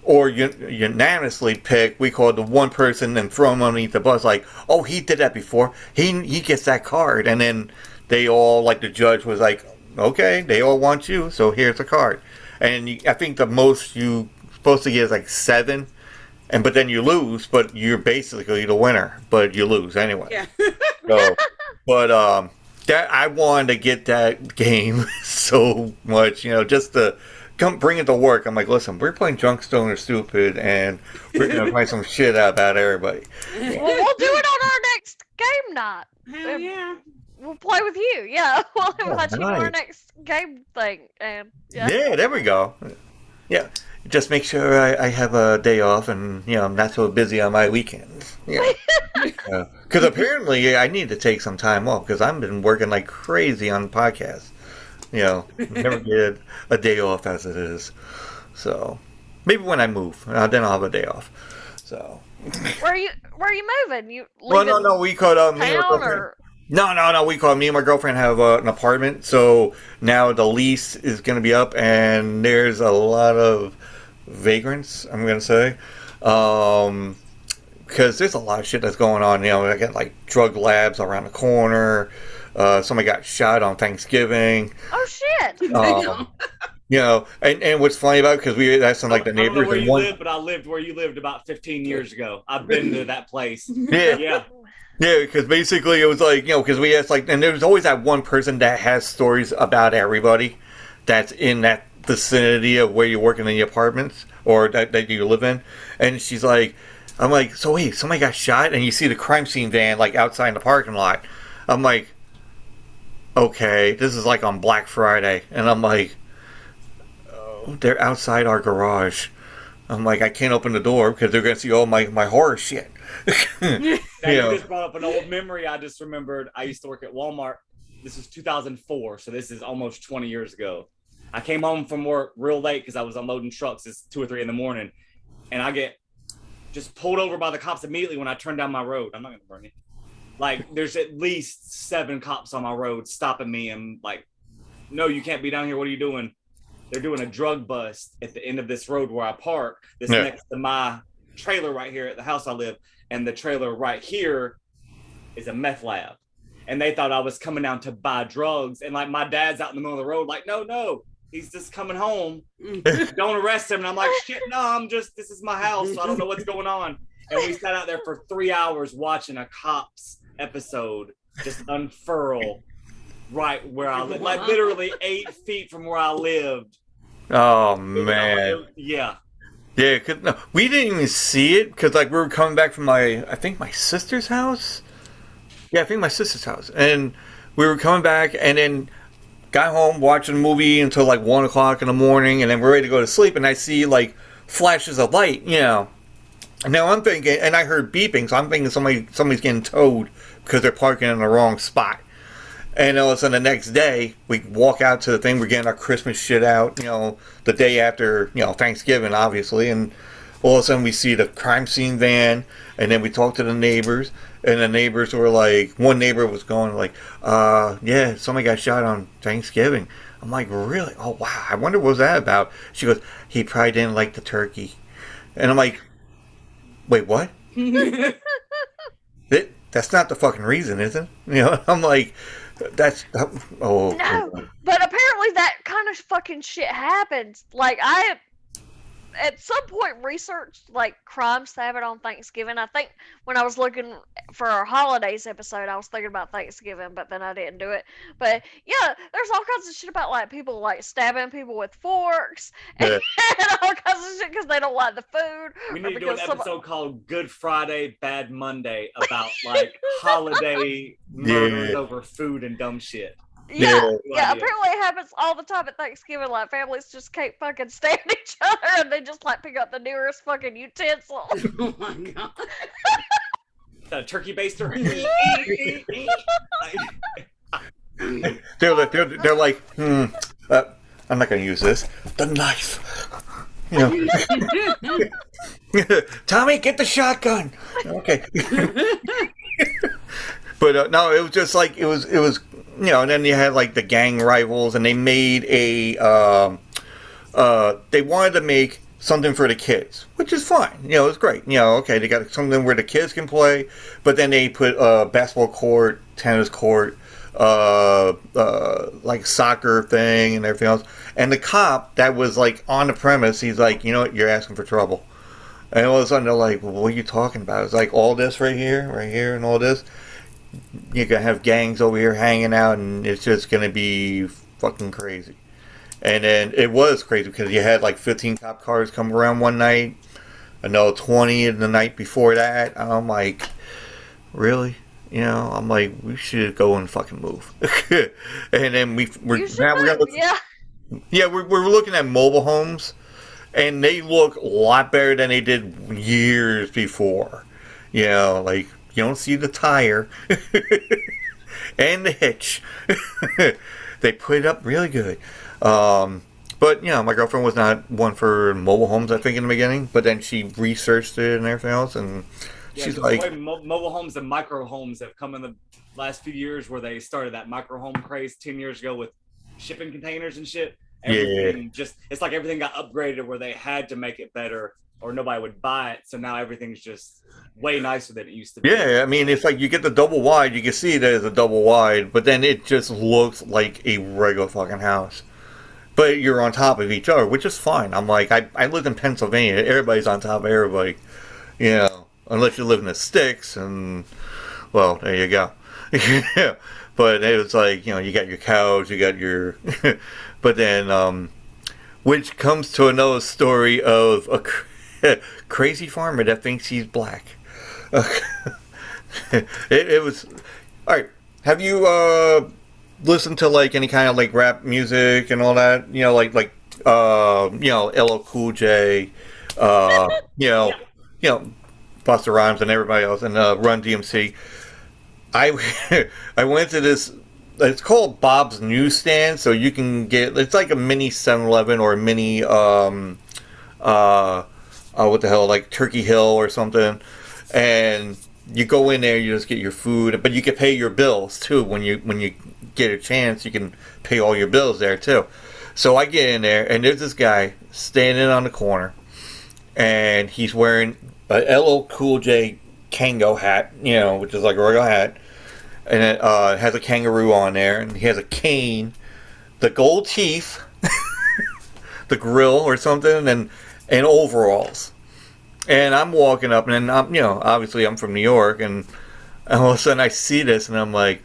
or unanimously pick. We call it the one person and throw him underneath the bus. Like, oh, he did that before. He gets that card, and then they all like the judge was like, okay, they all want you, so here's a card. And I think the most you supposed to get is like 7, but then you lose, but you're basically the winner, but you lose anyway. Yeah. So, but that I wanted to get that game so much, just to come bring it to work. I'm like, listen, we're playing Drunk, Stone, or Stupid, and we're gonna play some shit out about everybody. Well, we'll do it on our next game night. Hell yeah. We'll play with you. Yeah, we'll invite you to our nice. next game thing. And yeah. Yeah, there we go. Yeah, just make sure I have a day off, and I'm not so busy on my weekends. Yeah, because apparently I need to take some time off because I've been working like crazy on podcasts. Never get a day off as it is. So maybe when I move, then I'll have a day off. So. Where are you moving? You Well, leaving no, we called me and my town girlfriend. or? No. We called me and my girlfriend have an apartment, so now the lease is going to be up, and there's a lot of vagrants. I'm going to say, because there's a lot of shit that's going on. I got like drug labs around the corner. Somebody got shot on Thanksgiving. Oh shit! And what's funny about it, because we asked some like the neighbors. I don't know where you live, but I lived where you lived about 15 years ago. I've been to that place. Yeah, because basically it was like, because we asked like, and there's always that one person that has stories about everybody that's in that vicinity of where you're working in the apartments or that you live in, and she's like, I'm like, so wait, somebody got shot, and you see the crime scene van like outside in the parking lot. I'm like, okay, this is like on Black Friday, and I'm like, oh, they're outside our garage. I'm like, I can't open the door because they're gonna see all my horror shit. You just brought up an old memory. I just remembered I used to work at Walmart. This was 2004, so this is almost 20 years ago. I came home from work real late because I was unloading trucks. It's 2 or 3 in the morning, and I get just pulled over by the cops immediately when I turn down my road. I'm not gonna burn you. Like, there's at least 7 cops on my road stopping me and like, no, you can't be down here. What are you doing? They're doing a drug bust at the end of this road where I park. This next to my trailer right here at the house I live. And the trailer right here is a meth lab. And they thought I was coming down to buy drugs. And like, my dad's out in the middle of the road, like, no, he's just coming home. Don't arrest him. And I'm like, shit, no, this is my house. So I don't know what's going on. And we sat out there for 3 hours watching a Cops episode just unfurl right where I live. Like literally 8 feet from where I lived. Oh, man. Yeah. Yeah, cause no, we didn't even see it because like we were coming back from my sister's house. Yeah, I think my sister's house, and we were coming back, and then got home watching a movie until like 1 o'clock in the morning, and then we're ready to go to sleep, and I see like flashes of light, And now I'm thinking, and I heard beeping, so I'm thinking somebody's getting towed because they're parking in the wrong spot. And all of a sudden, the next day, we walk out to the thing. We're getting our Christmas shit out, the day after, Thanksgiving, obviously. And all of a sudden, we see the crime scene van. And then we talk to the neighbors. And the neighbors were like, one neighbor was going like, yeah, somebody got shot on Thanksgiving. I'm like, really? Oh, wow. I wonder what was that about? She goes, he probably didn't like the turkey. And I'm like, wait, what? That's not the fucking reason, is it? I'm like... No, but apparently that kind of fucking shit happens. Like, I at some point researched like crime Sabbath on Thanksgiving. I think when I was looking for our holidays episode, I was thinking about Thanksgiving, but then I didn't do it. But yeah, there's all kinds of shit about like people like stabbing people with forks and all kinds of shit because they don't like the food. We need to do an episode called Good Friday, Bad Monday about like holiday murders over food and dumb shit. Yeah. Apparently it happens all the time at Thanksgiving. Like, families just can't fucking stand each other, and they just like pick up the nearest fucking utensil. Oh my god! The turkey baster. they're like, I'm not gonna use this. The knife. Tommy, get the shotgun. Okay. But no, it was just like it was. And then you had like the gang rivals, and they made they wanted to make something for the kids, which is fine. It's great. Okay, they got something where the kids can play, but then they put a basketball court, tennis court, like soccer thing and everything else. And the cop that was like on the premise, he's like, you're asking for trouble. And all of a sudden they're like, well, what are you talking about? It's like all this right here, and all this. You're gonna have gangs over here hanging out, and it's just gonna be fucking crazy. And then it was crazy because you had like 15 cop cars come around one night, another 20 the night before that. I'm like, really? I'm like, we should go and fucking move. And then we're looking at mobile homes, and they look a lot better than they did years before. Like. You don't see the tire and the hitch. They put it up really good. But, my girlfriend was not one for mobile homes, I think, in the beginning. But then she researched it and everything else. And she's like... The way mobile homes and micro homes have come in the last few years where they started that micro home craze 10 years ago with shipping containers and shit. everything just, it's like everything got upgraded where they had to make it better or nobody would buy it. So now everything's just way nicer than it used to be. Yeah, I mean, it's like you get the double wide, you can see it as a double wide, but then it just looks like a regular fucking house. But you're on top of each other, which is fine. I'm like, I lived in Pennsylvania. Everybody's on top of everybody. You know, unless you live in the sticks, and, well, there you go. Yeah. But it was like, you know, you got your cows, you got your... but then, which comes to another story of a crazy farmer that thinks he's black. It was... Alright, have you, listen to like any kind of like rap music and all that, you know, like you know, LL Cool J, you know, Busta Rhymes and everybody else, and Run DMC. I went to this. It's called Bob's Newsstand, so you can get. It's like a mini 7-Eleven or a mini what the hell, like Turkey Hill or something, and you go in there, you just get your food, but you can pay your bills too when you get a chance. You can pay all your bills there too. So I get in there, and there's this guy standing on the corner, and he's wearing a LL Cool J Kango hat, you know, which is like a royal hat, and it has a kangaroo on there, and he has a cane, the gold teeth, the grill or something, and overalls. And I'm walking up, and I'm, you know, obviously I'm from New York, and all of a sudden I see this, and I'm like,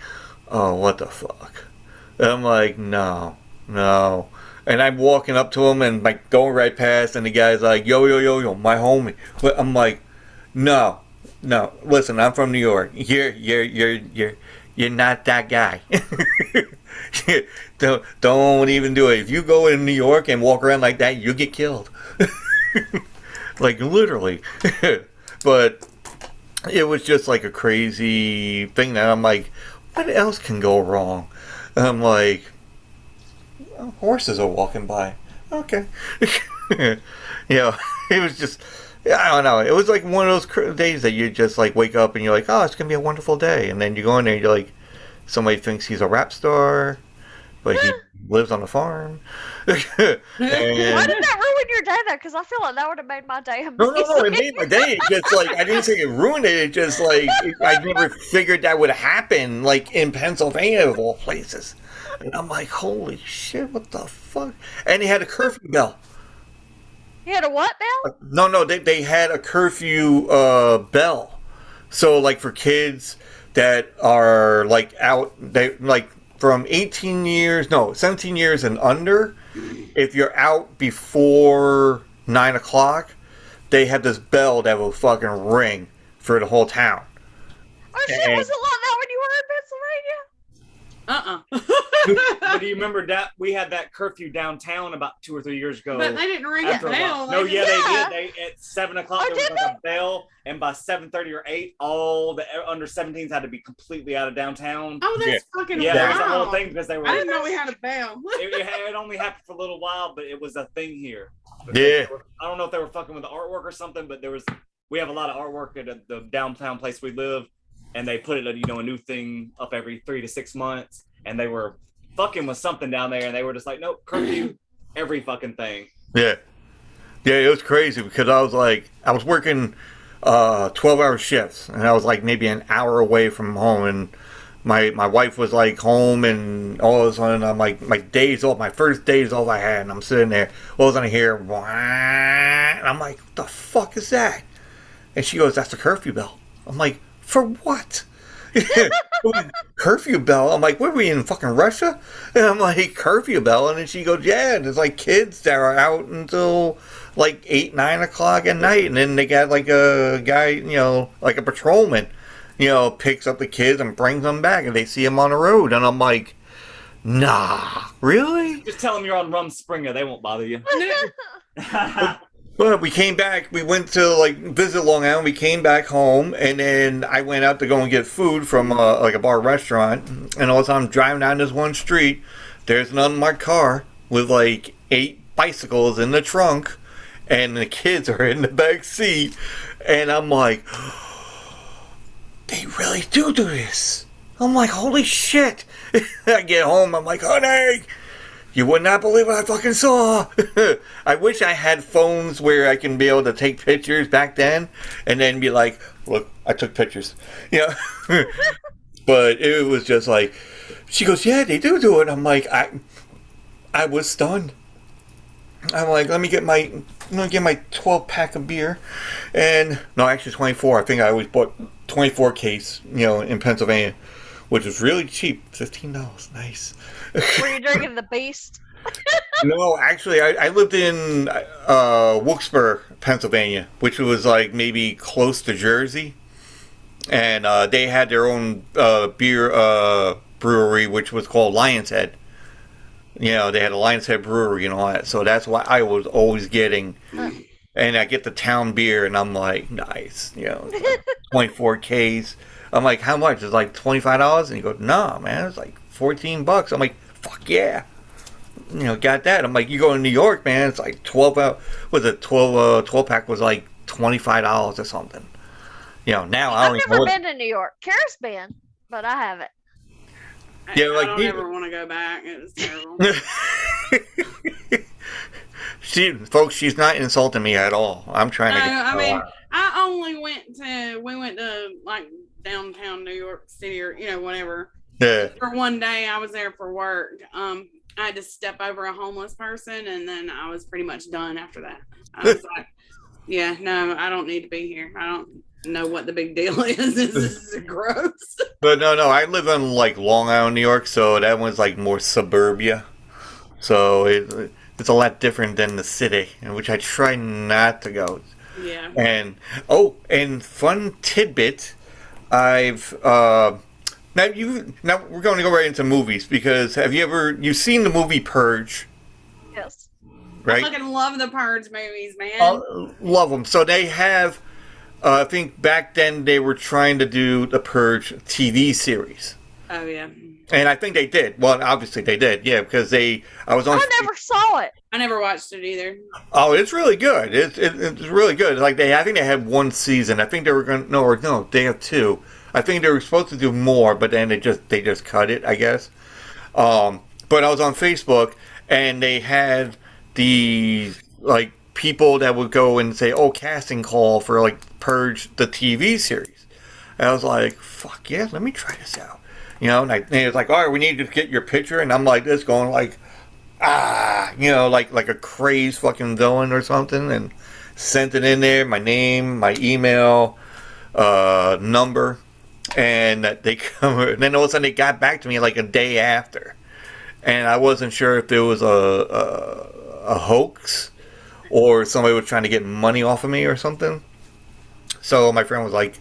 oh, what the fuck? And I'm like, no. And I'm walking up to him and like going right past, and the guy's like, yo, my homie. But I'm like, no. Listen, I'm from New York. You're not that guy. Don't even do it. If you go in New York and walk around like that, you'll get killed. Like literally. But it was just like a crazy thing that I'm like, what else can go wrong? And I'm like, oh, horses are walking by. Okay. You know, it was just, I don't know. It was like one of those days that you just like wake up and you're like, oh, it's going to be a wonderful day. And then you go in there and you're like, somebody thinks he's a rap star, but he lives on a farm. Why did that ruin your day though? Because I feel like that would have made my day amazing. No, it made my day. It just like, I didn't say it ruined it. It just like, I never figured that would happen, like in Pennsylvania of all places. And I'm like, holy shit, what the fuck? And he had a curfew bell. He had a what bell? No, they had a curfew bell. So like for kids that are like out, they like from 17 years and under, if you're out before 9 o'clock, they had this bell that will fucking ring for the whole town. Oh shit, was it like that when you were in Pennsylvania? But do you remember that we had that curfew downtown about 2 or 3 years ago? But they didn't ring a bell. No, They yeah, did. they did. At 7 o'clock there was like a bell, and by 7:30 or 8, all the under 17s had to be completely out of downtown. Oh, that's fucking yeah. There was a whole wild. thing because they were. I didn't know we had a bell. It only happened for a little while, but it was a thing here. Yeah. I don't know if they were fucking with the artwork or something, but we have a lot of artwork at the downtown place we live, and they put it, a new thing up every 3 to 6 months, and they were fucking with something down there, and they were just like, nope, curfew, every fucking thing. Yeah, it was crazy because I was working 12-hour shifts, and I was like maybe an hour away from home, and my wife was like home, and all of a sudden I'm like, my first days off I had, and I'm sitting there, all of a sudden I hear, wah, and I'm like, what the fuck is that? And she goes, that's the curfew bell. I'm like, for what? Curfew bell? I'm like, what, are we in fucking Russia? And I'm like, curfew bell? And then she goes, yeah, there's like kids that are out until like 8, 9 o'clock at night, and then they got like a guy, like a patrolman, picks up the kids and brings them back, and they see him on the road, and I'm like, nah, really? Just tell them you're on Rumspringa, they won't bother you. Well, we came back, we went to visit Long Island, we came back home, and then I went out to go and get food from a bar restaurant, and all the time I'm driving down this one street, there's an unmarked car with 8 bicycles in the trunk, and the kids are in the back seat, and I'm like, they really do this. I'm like, holy shit. I get home, I'm like, honey, You would not believe what I fucking saw. I wish I had phones where I can be able to take pictures back then and then be like, look, I took pictures. Yeah. But it was just like, she goes, yeah, they do it. I'm like, I was stunned. I'm like, let me get my 12 pack of beer. And no, actually 24. I think I always bought 24 case, in Pennsylvania, which was really cheap. $15. Nice. Were you drinking the Beast? No, actually, I lived in Wilkes-Barre, Pennsylvania, which was like maybe close to Jersey. And they had their own beer brewery, which was called Lion's Head. They had a Lion's Head brewery and all that. So that's why I was always getting. And I get the town beer, and I'm like, nice. It's like 24 Ks. I'm like, how much? It's like $25? And he goes, nah, man, it's like $14. I'm like, fuck yeah. Got that. I'm like, you go to New York, man, it's like 12 pack was like $25 or something. Now I I've don't never been to New York. Kara's been, but I haven't. Yeah, I like don't ever want to go back. It was terrible. Folks, she's not insulting me at all. I'm trying to. I mean, I only we went to like downtown New York City or whatever. Yeah. For one day, I was there for work. I had to step over a homeless person, and then I was pretty much done after that. I was like, yeah, no, I don't need to be here. I don't know what the big deal is. This is gross. But no, I live in like Long Island, New York, so that one's like more suburbia. So it's a lot different than the city, in which I try not to go. Yeah. And fun tidbit, I've now we're going to go right into movies, because you've seen the movie Purge? Yes. Right. I fucking love the Purge movies, man. Love them. So they have. I think back then they were trying to do the Purge TV series. Oh yeah. And I think they did. Well, obviously they did. Yeah, because I never saw it. I never watched it either. Oh, it's really good. It's really good. Like I think they had one season. I think they were going no, they have two. I think they were supposed to do more, but then they just cut it, I guess. But I was on Facebook, and they had these like people that would go and say, "Oh, casting call for like Purge the TV series." And I was like, "Fuck yeah, let me try this out." And it was like, "All right, we need to get your picture," and I'm like this, going like, like a crazed fucking villain or something, and sent it in there, my name, my email, number, and they come. And then all of a sudden they got back to me like a day after, and I wasn't sure if there was a hoax or somebody was trying to get money off of me or something. So my friend was like,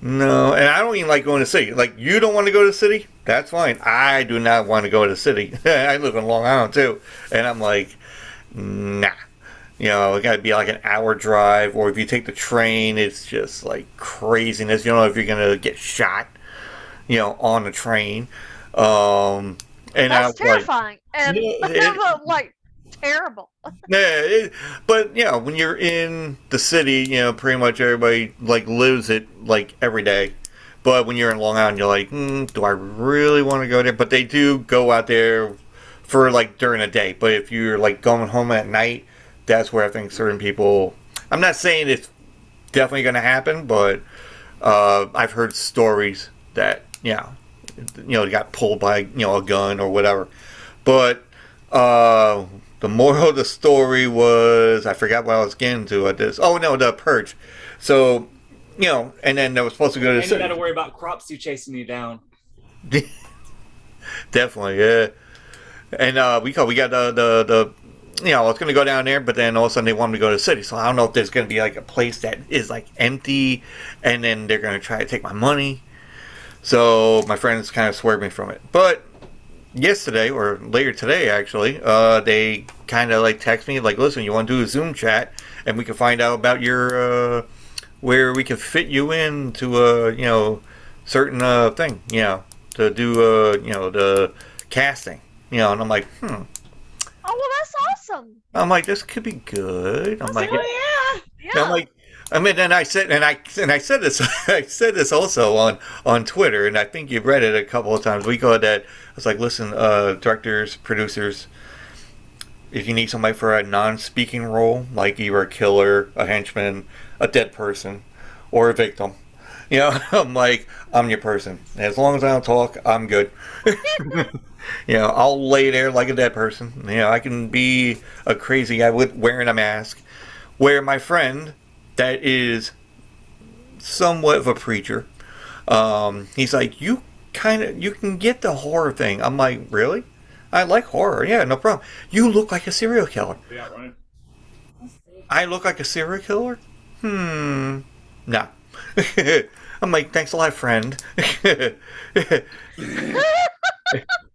no, and I don't even like going to the city. Like, you don't want to go to the city? That's fine. I do not want to go to the city. I live in Long Island too. And I'm like, nah. It got to be like an hour drive, or if you take the train, it's just like craziness. You don't know if you're going to get shot, on the train. And That's terrifying. Like, terrible. Yeah, but when you're in the city, pretty much everybody like lives it like every day. But when you're in Long Island, you're like, do I really want to go there? But they do go out there for like during the day. But if you're like going home at night, that's where I think certain people. I'm not saying it's definitely going to happen, but I've heard stories that they got pulled by a gun or whatever. But the moral of the story was, I forgot what I was getting to at this. Oh no, the Purge. So, and then they were supposed to go to. And you got to worry about Cropsy chasing you down. Definitely, yeah. And we got the I was gonna go down there, but then all of a sudden they wanted me to go to the city. So I don't know if there's gonna be like a place that is like empty, and then they're gonna try to take my money. So my friends kind of swerved me from it, but. Yesterday, or later today actually, they kind of like text me like, listen, you want to do a Zoom chat and we can find out about your where we can fit you into a certain thing, to do the casting, and I'm like, Oh, well, that's awesome. I'm like, this could be good. I'm like, oh Yeah. I'm like, I mean, and I said this I said this also on Twitter, and I think you've read it a couple of times. We go that I was like, listen, directors, producers, if you need somebody for a non-speaking role, like either a killer, a henchman, a dead person, or a victim. You know, I'm your person. As long as I don't talk, I'm good. You know, I'll lay there like a dead person. You know, I can be a crazy guy wearing a mask. Where my friend, that is somewhat of a preacher, he's like, you can get the horror thing. I'm like, really? I like horror. Yeah, no problem. You look like a serial killer. Yeah, right. I look like a serial killer? No. I'm like, thanks a lot, friend. Apparently,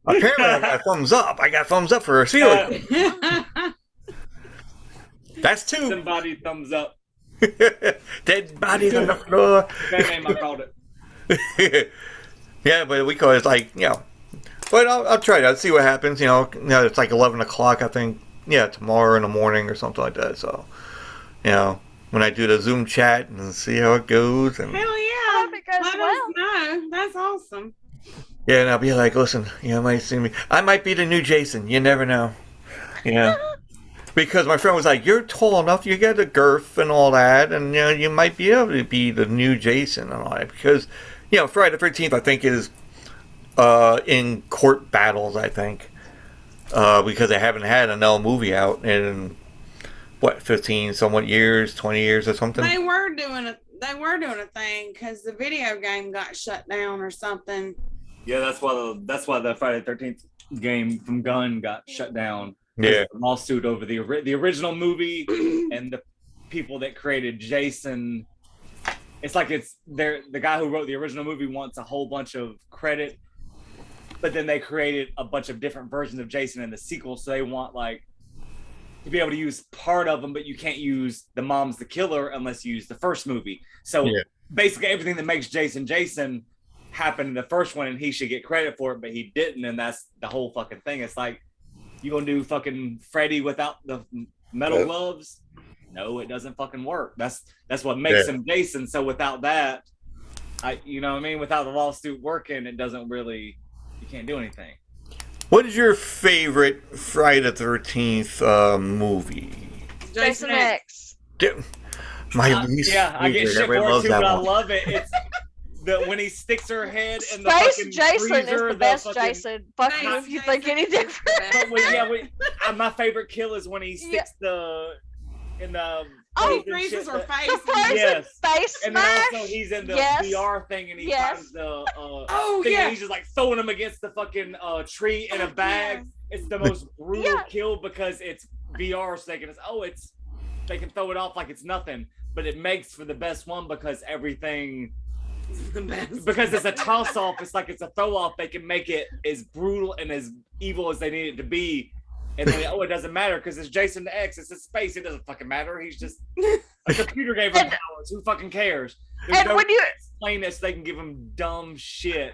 I got a thumbs up. I got thumbs up for a serial killer. That's 2. Somebody thumbs up. Dead bodies on the floor. That name I called it. Yeah, but we call it like, you know. But I'll try it. I'll see what happens. You know, it's like 11 o'clock, I think. Yeah, tomorrow in the morning or something like that. So, you know, when I do the Zoom chat and see how it goes. And Hell yeah. hope it goes Let well. us know. That's awesome. yeah, and I'll be like, listen, you might see me. I might be the new Jason. You never know. You know. Because my friend was like, you're tall enough, you got the girth and all that, and you know, you might be able to be the new Jason and all that. Because, you know, Friday the 13th, I think, is in court battles, I think. Because they haven't had another movie out in, 15 somewhat years, 20 years or something? They were doing a thing because the video game got shut down or something. Yeah, that's why the Friday the 13th game from Gunn got shut down. Yeah. A lawsuit over the original movie and the people that created Jason. It's like the guy who wrote the original movie wants a whole bunch of credit, but then they created a bunch of different versions of Jason in the sequel, so they want like to be able to use part of them, but you can't use the mom's the killer unless you use the first movie. So basically everything that makes Jason happened in the first one, and he should get credit for it, but he didn't, and that's the whole fucking thing. It's like, you gonna do fucking Freddy without the metal gloves? No, it doesn't fucking work. That's what makes him Jason. So without that, you know what I mean? Without the lawsuit working, it doesn't really, you can't do anything. What is your favorite Friday the 13th movie? Jason X. My least I get favorite. shit for Everyone it loves too, that but I one. love it. It's when he sticks her head in the Space fucking Jason freezer, is the best fucking, Jason. Fuck you if you think any different. But my favorite kill is when he sticks in the he freezes her face. The frozen face and then smash. also he's in the Yes. VR thing, and he finds the thing, and he's just like throwing him against the fucking tree in a bag. It's the most brutal kill because it's VR, so they can throw it off like it's nothing, but it makes for the best one because everything. Because it's a toss off, it's like it's a throw off. They can make it as brutal and as evil as they need it to be, and then it doesn't matter because it's Jason X. It's a space. It doesn't fucking matter. He's just a computer gave him powers. Who fucking cares? There's no when you explain this, they can give him dumb shit,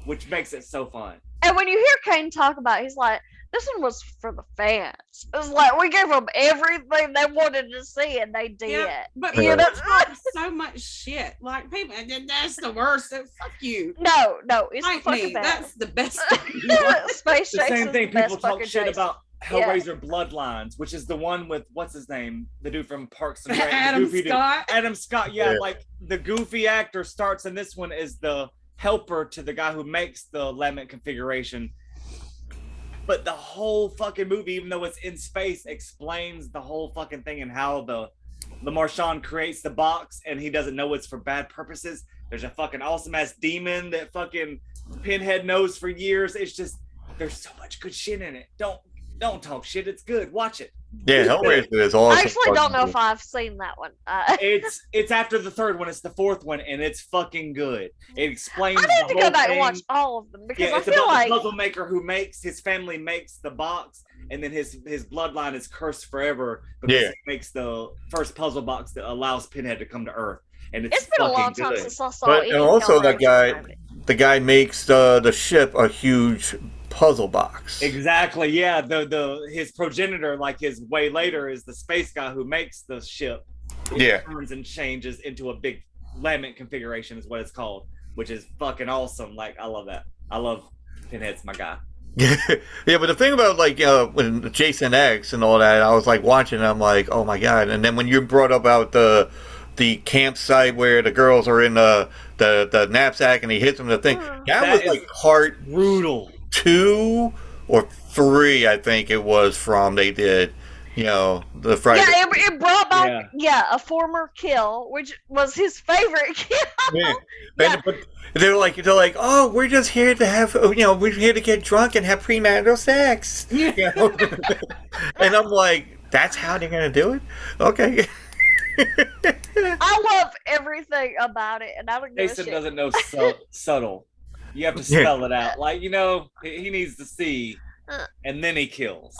which makes it so fun. And when you hear Kane talk about it, he's like, this one was for the fans. It was like, we gave them everything they wanted to see, and they did. Yeah, but you know, so much shit. Like, people, that's the worst. So fuck you. No, it's Like the fucking me. best. That's the best. Space The Jason's same thing. the best People talk fucking shit Jason. about Hellraiser Bloodlines, which is the one with what's his name, the dude from Parks and Rec, Adam Scott. Adam Scott, like the goofy actor starts in this one as the helper to the guy who makes the lament configuration. But the whole fucking movie, even though it's in space, explains the whole fucking thing and how the Marchand creates the box and he doesn't know it's for bad purposes. There's a fucking awesome ass demon that fucking Pinhead knows for years. It's just, there's so much good shit in it. Don't talk shit. It's good. Watch it. Yeah, Hellraiser is awesome. I actually don't know if I've seen that one. It's after the third one. It's the fourth one, and it's fucking good. It explains. I need the to go whole back thing. and watch all of them because I it's feel about like the puzzle maker who his family makes the box, and then his bloodline is cursed forever because he makes the first puzzle box that allows Pinhead to come to Earth. And it's been a fucking long time good. since I saw But any and also Hellraiser the guy makes the ship a huge puzzle box. Exactly. Yeah. His progenitor, like his way later, is the space guy who makes the ship. It turns and changes into a big lament configuration, is what it's called, which is fucking awesome. Like, I love that. I love Pinhead's my guy. Yeah, but the thing about like when Jason X and all that, I was like watching. I'm like, oh my god! And then when you brought about the campsite where the girls are in the knapsack and he hits them the thing, that was like part brutal 2 or 3, I think it was from they did. The Friday. Yeah, it brought back a former kill, which was his favorite kill. Yeah. But they're like, oh, we're just here to have, we're here to get drunk and have premarital sex. And I'm like, that's how they're gonna do it? Okay. I love everything about it, and I don't give a Jason shit. doesn't know subtle. You have to spell it out. Like, he needs to see, and then he kills.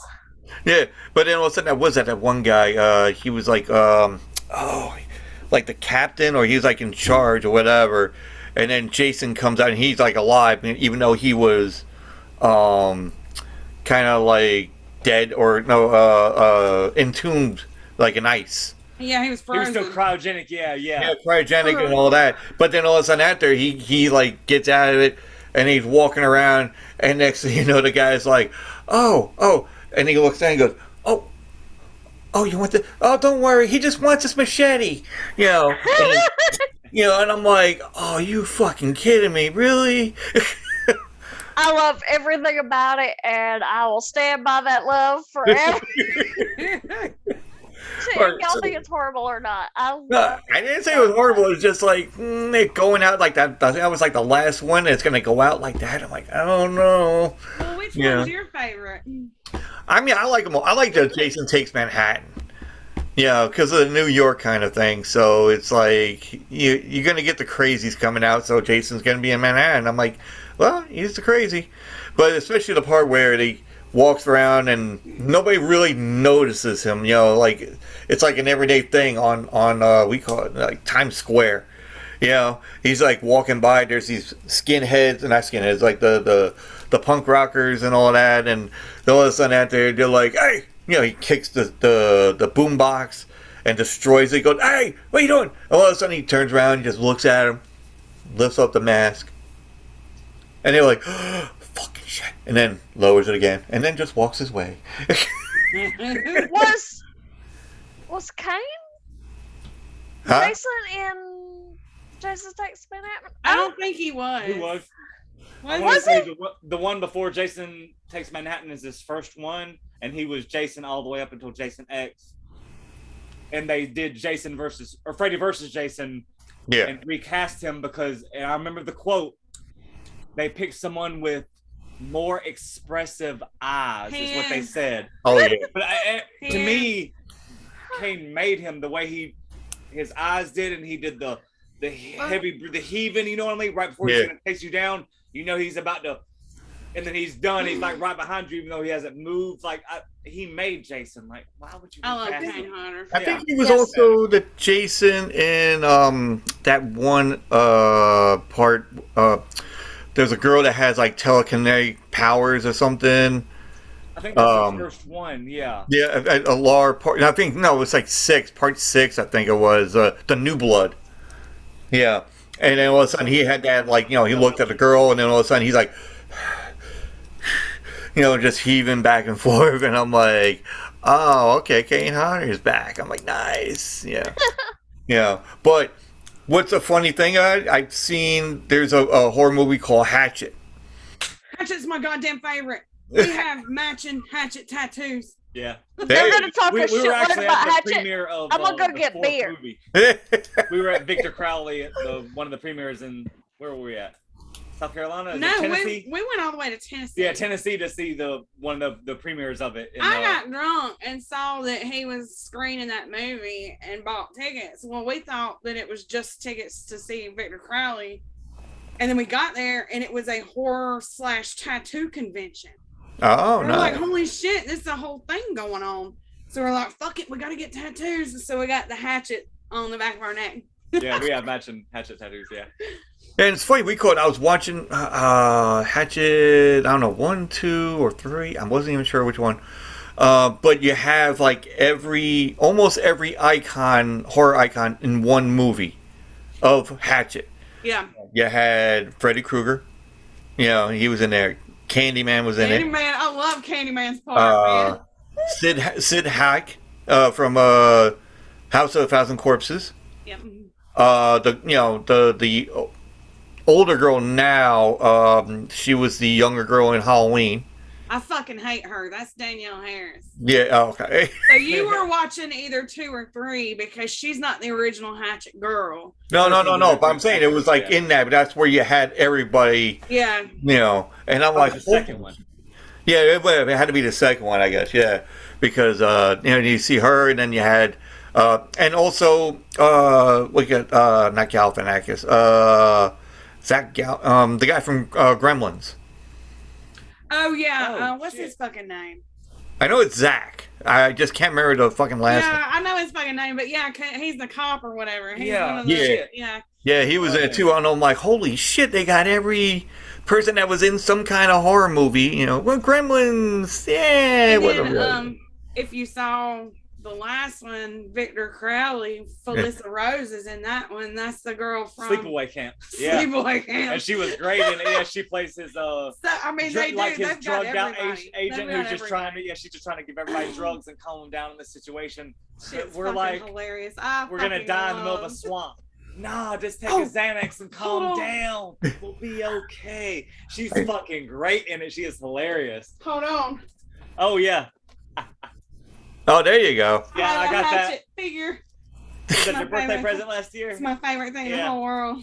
Yeah, but then all of a sudden, that one guy, he was like, like the captain, or he's like in charge or whatever. And then Jason comes out and he's like alive, even though he was kind of like dead or entombed like in ice. Yeah, he was frozen. He was still cryogenic, yeah, cryogenic and all that. But then all of a sudden after he like gets out of it and he's walking around, and next thing you know, the guy's like, oh, and he looks down and goes, oh, you want the? Oh, don't worry, he just wants his machete, and I'm like, oh, you fucking kidding me, really? I love everything about it, and I will stand by that love forever. Y'all think it's horrible or not? I didn't say it was horrible. It was just like it going out like that. That was like the last one that's gonna go out like that. I'm like, I don't know. Well, which one's your favorite? I mean, I like them all. I like the Jason Takes Manhattan. Because of the New York kind of thing. So it's like you're gonna get the crazies coming out. So Jason's gonna be in Manhattan. I'm like, well, he's the crazy, but especially the part where he walks around and nobody really notices him. Like it's like an everyday thing on we call it like Times Square. He's like walking by. There's these skinheads, and not skinheads, like the punk rockers and all that. And all of a sudden out there, they're like, hey. He kicks the boom box and destroys it. He goes, hey, what are you doing? And all of a sudden he turns around and just looks at him, lifts up the mask, and they're like, oh, fucking shit. And then lowers it again, and then just walks his way. Was Kane Jason in Jason Takes Manhattan? I don't think he was. He was. Was I want to say he? the one before Jason Takes Manhattan is his first one, and he was Jason all the way up until Jason X. And they did Freddy versus Jason, and recast him because, and I remember the quote, they picked someone with more expressive eyes, is what they said. Oh yeah. But to me, Kane made him the way his eyes did, and he did the heaving, you know what I mean? Right before he's gonna chase you down. He's about to, and then he's done. He's like right behind you, even though he hasn't moved. Like he made Jason. Like, why would you? I love Kane Hunter. I think he was also the Jason in that one part. There's a girl that has like telekinetic powers or something. I think that's the first one. Yeah. Yeah, a large part. I think it's like part 6. I think it was the New Blood. Yeah. And then all of a sudden he had that, like, he looked at the girl, and then all of a sudden he's like, just heaving back and forth. And I'm like, oh, okay, Kane Hunter's back. I'm like, nice. Yeah. Yeah. But what's a funny thing I've seen, there's a horror movie called Hatchet. Hatchet's my goddamn favorite. We have matching Hatchet tattoos. Yeah. They're going to talk a we shit were word actually about at the Hatchet. premiere of I'm going to go the get fourth beer. movie. We were at Victor Crowley at one of the premieres in, where were we at? South Carolina? No, we Tennessee? went all the way to Tennessee. Yeah, Tennessee to see one of the premieres of it. I got drunk and saw that he was screening that movie and bought tickets. Well, we thought that it was just tickets to see Victor Crowley. And then we got there and it was a horror/tattoo convention. Oh, we're nice. like, holy shit, this is a whole thing going on. So we're like, fuck it, we got to get tattoos. And so we got the hatchet on the back of our neck. Yeah, we have matching Hatchet tattoos, yeah. And it's funny, I was watching Hatchet, I don't know, 1, 2, or 3. I wasn't even sure which one. But you have like almost every horror icon in one movie of Hatchet. Yeah. You had Freddy Krueger. He was in there. Candyman was in it. Candyman, I love Candyman's part, man. Sid Hack from House of a Thousand Corpses. Yep. The older girl now, she was the younger girl in Halloween. I fucking hate her. That's Danielle Harris. Yeah, okay. So you were watching either 2 or 3 because she's not the original Hatchet girl. No. But I'm saying it was like in that, but that's where you had everybody. Yeah. And I'm like, the second one. Yeah, it had to be the second one, I guess. Yeah, because you see her, and then you had, and also we got not Galifianakis, the guy from Gremlins. Oh yeah. Oh, What's shit. his fucking name? I know it's Zach. I just can't remember the fucking last Yeah, name. I know his fucking name, but yeah, he's the cop or whatever. He's Yeah. one of the, Yeah. yeah. Yeah, he was in it too. And I'm like, holy shit! They got every person that was in some kind of horror movie. Well, Gremlins. Yeah, And it wasn't really. then, if you saw the last one, Victor Crowley, Felissa Rose is in that one. That's the girl from Sleepaway Camp. Yeah. Sleepaway Camp. And she was great in it. Yeah, she plays his So, I mean, they do. like his They've got drugged out everybody. agent They've who's got just trying to everybody. she's just trying to give everybody drugs and calm them down in this situation. Shit's We're fucking like, hilarious. we're gonna die in the middle of a swamp. Nah, just take Oh, a Xanax and calm hold on. down. We'll be okay. She's fucking great in it. She is hilarious. Hold on. Oh yeah. Oh, there you go. Yeah, have I a got that. Hatchet figure. Was that my your birthday favorite. present last year? It's my favorite thing in the Yeah. whole world.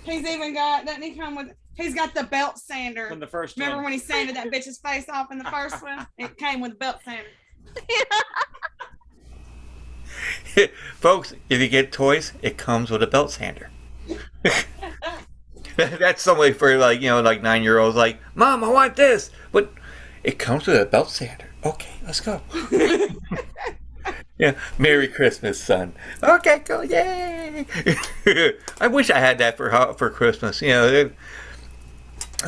He's even got, doesn't he come with, he's got the belt sander. From the first Remember one. when he sanded that bitch's face off in the first one? It came with a belt sander. Folks, if you get toys, it comes with a belt sander. That's some way for like 9-year-olds like, Mom, I want this, but it comes with a belt sander. Okay, let's go. Yeah, Merry Christmas, son. Okay, go, yay! I wish I had that for Christmas.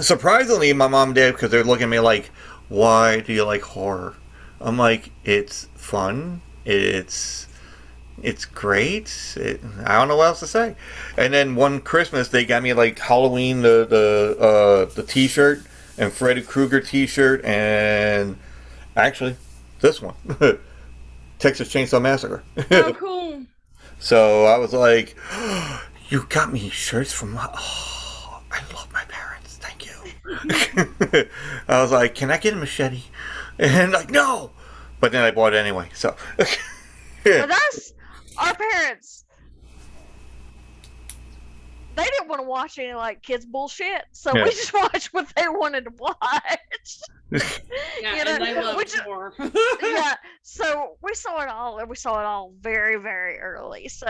Surprisingly, my mom did, because they're looking at me like, why do you like horror? I'm like, it's fun. It's great. I don't know what else to say. And then one Christmas, they got me like Halloween the T-shirt and Freddy Krueger T-shirt, and actually this one, Texas Chainsaw Massacre. Oh, cool. So I was like, you got me shirts from I love my parents. Thank you. I was like, can I get a machete? And like, no. But then I bought it anyway. So. But that's our parents. They didn't want to watch any like kids bullshit, so Yeah. we just watched what they wanted to watch. Yeah, You know, and they love which- horror. Yeah, so we saw it all, and we saw it all very, very early. So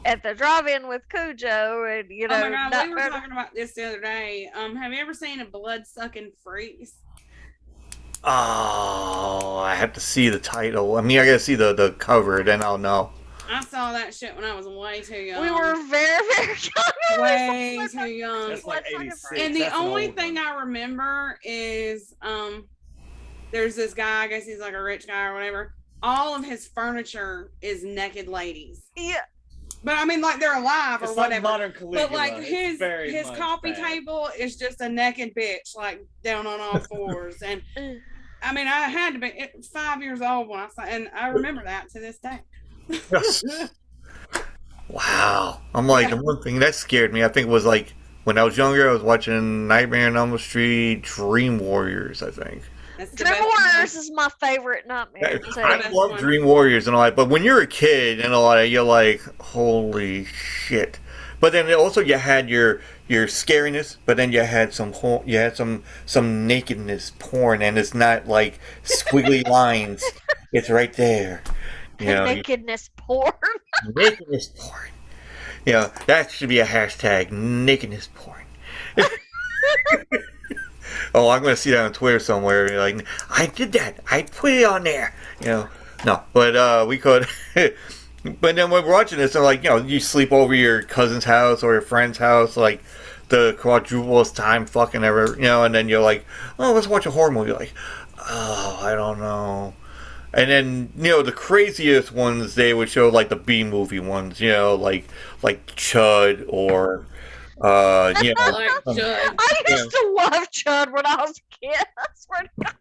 at the drive-in with Cujo, and Oh my god, not- we were talking about this the other day. Have you ever seen a blood-sucking freeze? Oh, I have to see the title. I mean, I gotta see the cover, then I'll know. I saw that shit when I was way too young. we were very, very young. way too young. That's like Blood-sucking 86. freeze. And the That's an only old thing one. I remember is there's this guy, I guess he's like a rich guy or whatever. All of his furniture is naked ladies. Yeah, But I mean, like they're alive or It's like whatever. modern Caligula. But like It's very his much coffee bad. table is just a naked bitch, like down on all fours. And I mean, I had to be 5 years old when I saw, and I remember that to this day. Wow. I'm like, the one thing that scared me, I think, was like when I was younger, I was watching Nightmare on Elm Street, Dream Warriors, I think. That's the Dream best one. Warriors is my favorite nightmare. too. I best love one. Dream Warriors and all that, but when you're a kid and all that, you're like, holy shit. But then also you had your scariness, but then you had some nakedness porn, and it's not like squiggly lines. It's right there. You know, Nakedness porn. nakedness porn. That should be a hashtag, nakedness porn. Oh, I'm going to see that on Twitter somewhere. You're like, I did that. I put it on there. No, but we could. But then when we're watching this, I'm like, you sleep over your cousin's house or your friend's house, like the quadruplest time fucking ever, and then you're like, oh, let's watch a horror movie. You're like, oh, I don't know. And then, the craziest ones, they would show like the B movie ones, like Chud or Yeah. I like Judd. I used to love Chud when I was a kid. I swear to God.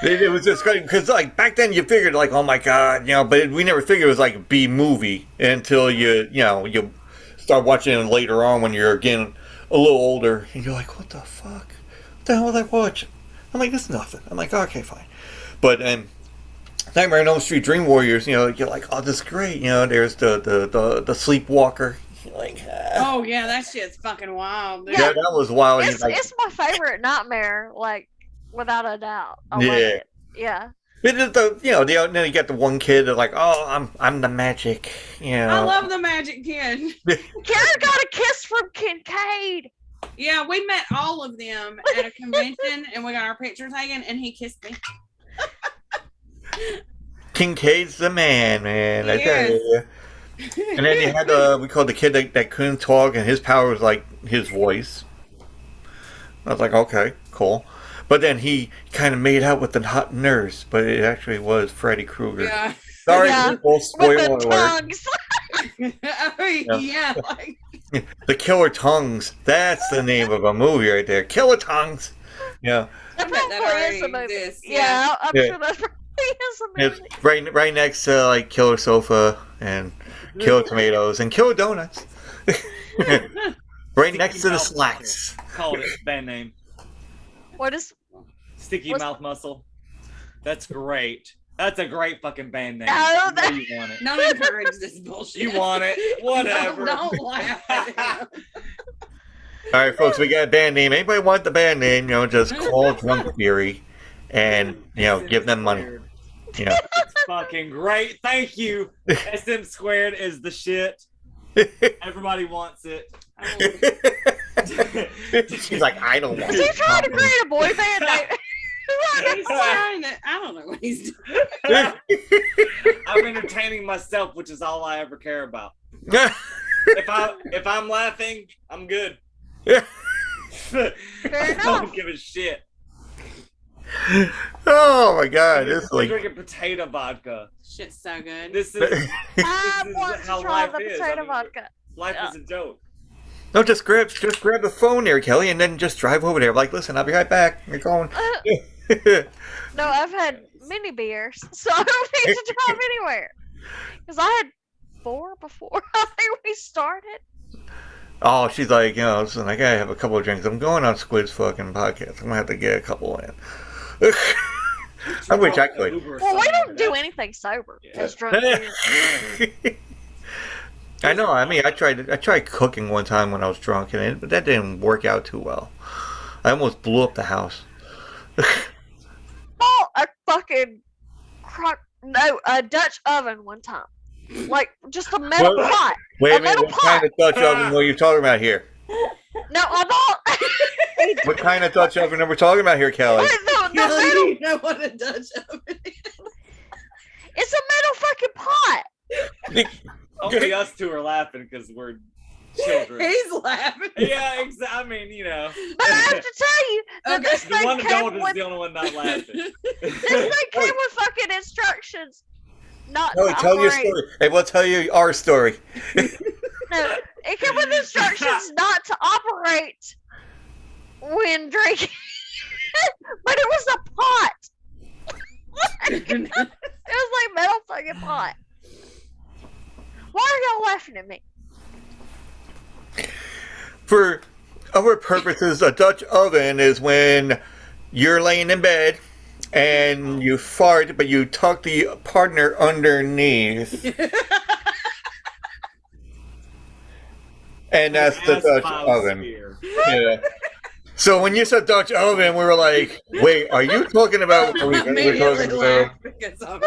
It was just great because, like, back then you figured, like, oh my god, but we never figured it was like a B movie until you start watching it later on when you're getting a little older and you're like, what the fuck? What the hell was I watching? I'm like, this is nothing. I'm like, okay, fine. But Nightmare on Elm Street Dream Warriors, you're like, oh, this is great. There's the Sleepwalker. You're like, Oh yeah, that shit's fucking wild. Dude. yeah, that was wild. It's my favorite nightmare, like, without a doubt. I love Yeah. it. Yeah. It is then you got the one kid that's like, oh, I'm the magic. I love the Magic Kid. Karen got a kiss from Kincaid. Yeah, we met all of them at a convention, and we got our picture taken, and he kissed me. Kincaid's the man. I tell Yes. you. And then you had we called the kid that couldn't talk, and his power was like his voice. I was like, okay, cool. But then he kind of made out with the hot nurse, but it actually was Freddy Krueger. Yeah. Sorry, Yeah. people, With spoiler the alert. tongues. Yeah, like The Killer Tongues. That's the name of a movie right there. Killer Tongues. Yeah. That bet that probably is a already movie. exists, Yeah, I'm Yeah. sure that probably is a It's movie. right next to like Killer Sofa and Killer Tomatoes and Killer Donuts. Right next to the slacks. Called it band name. What is? Sticky What's- Mouth Muscle. That's great. That's a great fucking band name. No, You know that- you want it. don't encourage this bullshit. You want it. Whatever. Don't laugh at him. All right, folks, we got a band name. Anybody want the band name? Just call Drunk Theory, and give them money. It's fucking great. Thank you. SM Squared is the shit. Everybody wants it. She's like, I don't want Is he it. trying to create a boy band name? He's trying to, I don't know what he's doing. I'm entertaining myself, which is all I ever care about. If I'm laughing, I'm good. I enough. don't give a shit. Oh my god, this is We're like drinking potato vodka. Shit's so good. This is I is want to how try life the is. potato I mean, vodka. life is a joke. no, just grab the phone there, Kelly, and then just drive over there. Like, listen, I'll be right back. You're going. No, I've had many beers, so I don't need to drive anywhere. Because I had 4 before I think we started. Oh, she's like, listen, I gotta have a couple of drinks. I'm going on Squid's fucking podcast. I'm gonna have to get a couple in. I wish I could. Uber or Well, we something don't like do that. anything sober. Yeah. Just drunk beer. I know. I mean, I tried cooking one time when I was drunk, but that didn't work out too well. I almost blew up the house. Oh, a fucking a Dutch oven one time. Like, just a metal What? pot. Wait a A minute. metal What kind of Dutch oven were you talking about here? No, I'm not. What kind of Dutch oven are we talking about here, Kelly? the Kelly, metal, you know what a Dutch oven is. it's a metal fucking pot. Only us two are laughing because we're children. He's laughing. Yeah, exactly. I mean, But I have to tell you that Okay, this the thing one came adult is with the only one not laughing. this thing came with fucking instructions. Not Kelly, to tell your operate. story. Hey, we'll tell you our story. No, it came with instructions not to operate when drinking. But it was a pot. It was like metal fucking pot. Why are y'all laughing at me? For our purposes, a Dutch oven is when you're laying in bed and you fart, but you tuck the partner underneath. And that's the Dutch oven. Yeah. So when you said Dutch oven, we were like, wait, are you talking about what we were Immediately talking laughed about? because of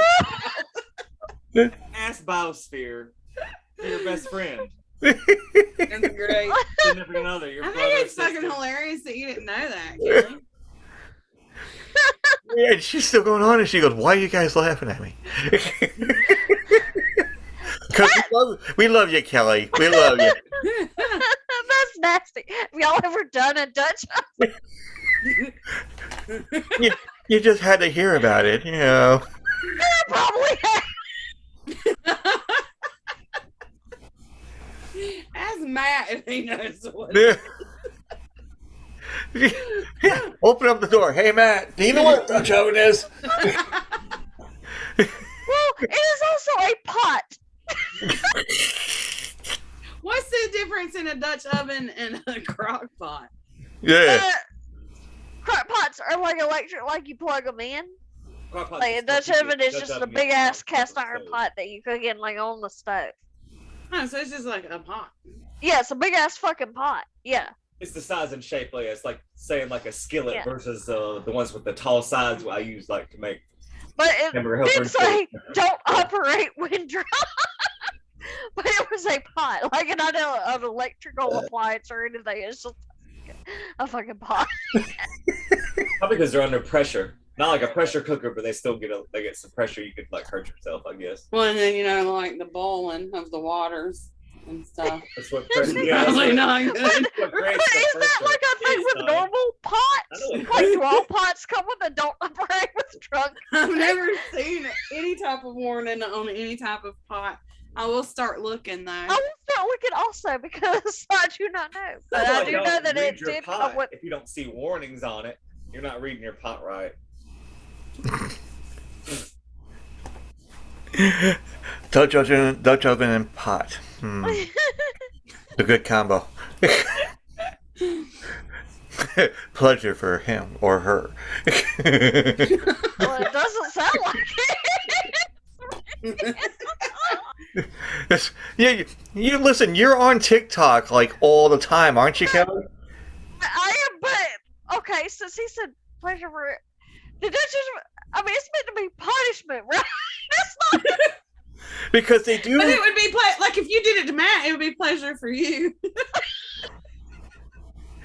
Ask Biosphere. Your best friend. it. It's great. Significant other. Your I brother. think it's sister. fucking hilarious that you didn't know that, Kelly. Yeah, and she's still going on, and she goes, why are you guys laughing at me? Because we love you, Kelly. We love you. That's nasty. Have y'all ever done a Dutch oven? You just had to hear about it, I probably have. Ask Matt if he knows what. Open up the door. Hey, Matt, do you know what a Dutch oven is? Well, it is also a pot. What's the difference in a Dutch oven and a crock pot? Yeah. Crock pots are like electric, like you plug them in. Crock-pot Like a is Dutch stuff you oven get- is Dutch just a oven is big ass stuff cast on the iron stove. pot that you cook in like on the stove. Oh, so it's just like a pot. Yeah, it's a big ass fucking pot. Yeah. It's the size and shape. Like it's like saying like a skillet Yeah. versus the ones with the tall sides I use like to make But it hamburger did helper. say don't operate when dry. But it was a pot, like not an electrical appliance or anything. It's just a fucking pot. Probably because they're under pressure. Not like a pressure cooker, but they still get some pressure. You could like hurt yourself, I guess. Well, and then like the boiling of the waters and stuff. That's what pressure. Yeah, Probably that's not good. what But creates the is that pressure. like a thing with It's, normal I pots? know it Like is. do all pots come with a don't operate with trunk? I've never seen any type of warning on any type of pot. I will start looking though. I will start looking also because I do not know. But That's why I do don't know that read it your did pot. come with. If you don't see warnings on it, you're not reading your pot right. Dutch oven and pot. It's a good combo. Pleasure for him or her. Well, it doesn't sound like it. Yeah, you listen. You're on TikTok like all the time, aren't you, Kelly? I am, but okay. Since he said pleasure for the Dutch, I mean, it's meant to be punishment, right? That's not. Because they do. But it would be like if you did it to Matt, it would be pleasure for you.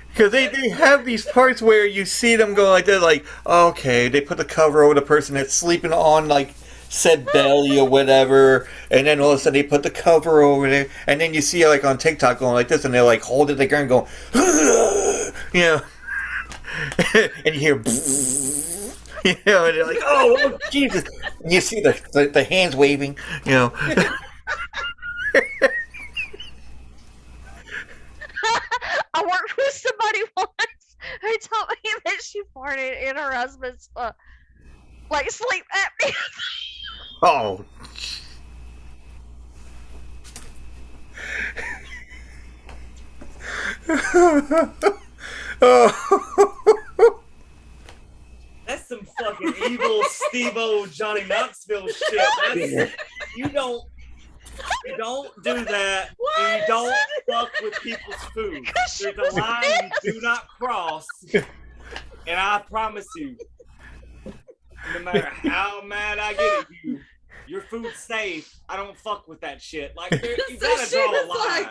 Because they have these parts where you see them go like this, like, okay, they put the cover over the person that's sleeping on, like, said belly or whatever, and then all of a sudden they put the cover over there, and then you see, like, on TikTok going like this, and they're, like, holding the gun going, you know, and you hear, you know, and they're like, oh, Jesus, and you see the hands waving, you know. I worked with somebody once who told me that she farted in her husband's like sleep apnea. Oh. Oh. That's some fucking evil Steve-O Johnny Knoxville shit. That's, you don't do that. And you don't fuck with people's food. There's a line you do not cross. And I promise you, no matter how mad I get at you, your food's safe. I don't fuck with that shit. Like, you gotta draw a line.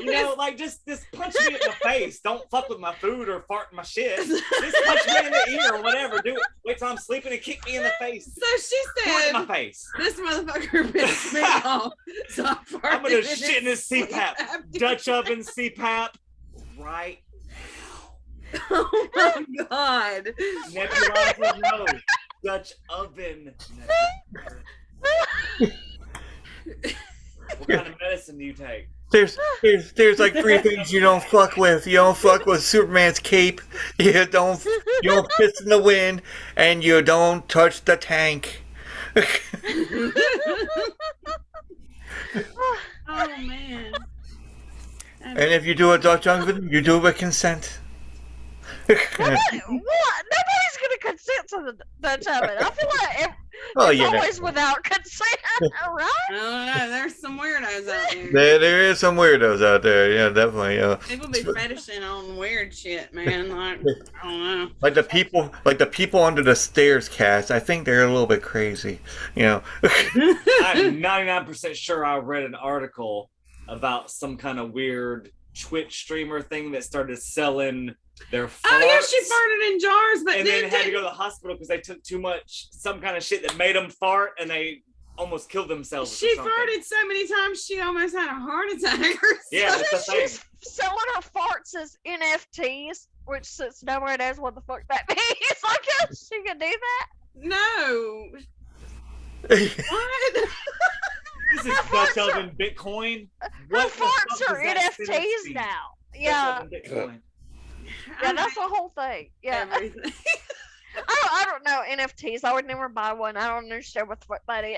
You know, like, just punch me in the face. Don't fuck with my food or fart in my shit. Just punch me in the ear or whatever. Do it. Wait till I'm sleeping and kick me in the face. So she Do it in said, my face. "This motherfucker pissed me off." So I'm gonna shit in his CPAP. Dutch oven CPAP. Right. Oh my god. Nebulizer, no. Dutch oven. What kind of medicine do you take? There's like 3 things you don't fuck with. You don't fuck with Superman's cape. You don't piss in the wind, and you don't touch the tank. Oh man. And if you do a Dutch oven, you do it with consent. What? Nobody's gonna consent to the Dutch oven. I feel like Oh, it's you know. always without consent, right? I don't know. There's some weirdos out there. There is some weirdos out there. Yeah, definitely. People be fetishing on weird shit, man. Like, I don't know. Like the people under the stairs cast. I think they're a little bit crazy. You know. I'm 99% sure I read an article about some kind of weird Twitch streamer thing that started selling their farts. Oh yeah, she farted in jars, but And then had to go to the hospital because they took too much, some kind of shit that made them fart, and they almost killed themselves. or she something. farted so many times she almost had a heart attack. Yeah, So that's the thing. she's selling her farts as NFTs, which since nobody knows what the fuck that means, I guess she can do that. No. What? This is Dutch oven Bitcoin. What the fuck farts are does that sentence NFTs mean? now. That's Yeah, what Bitcoin. yeah, that's the whole thing. Yeah, Everything. I don't know NFTs. I would never buy one. I don't understand what the fuck that is.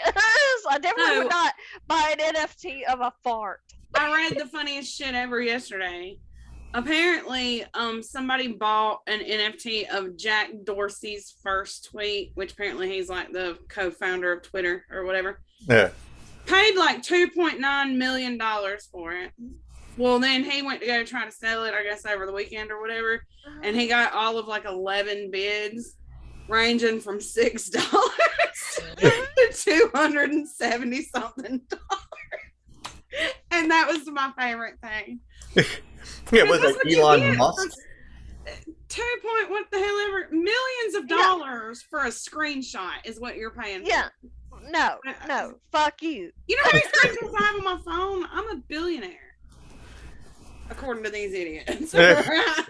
I definitely No. would not buy an NFT of a fart. I read the funniest shit ever yesterday. Apparently, somebody bought an NFT of Jack Dorsey's first tweet, which apparently he's like the co-founder of Twitter or whatever. Yeah. Paid like $2.9 million for it. Well, then he went to go try to sell it, I guess, over the weekend or whatever, and he got all of like 11 bids, ranging from $6 to $270 something. And that was my favorite thing. Yeah, was That's it what you Elon get Musk? What the hell ever, millions of dollars for a screenshot is what you're paying for. Yeah, no, fuck you. You know how many screenshots I have on my phone? I'm a billionaire, according to these idiots. I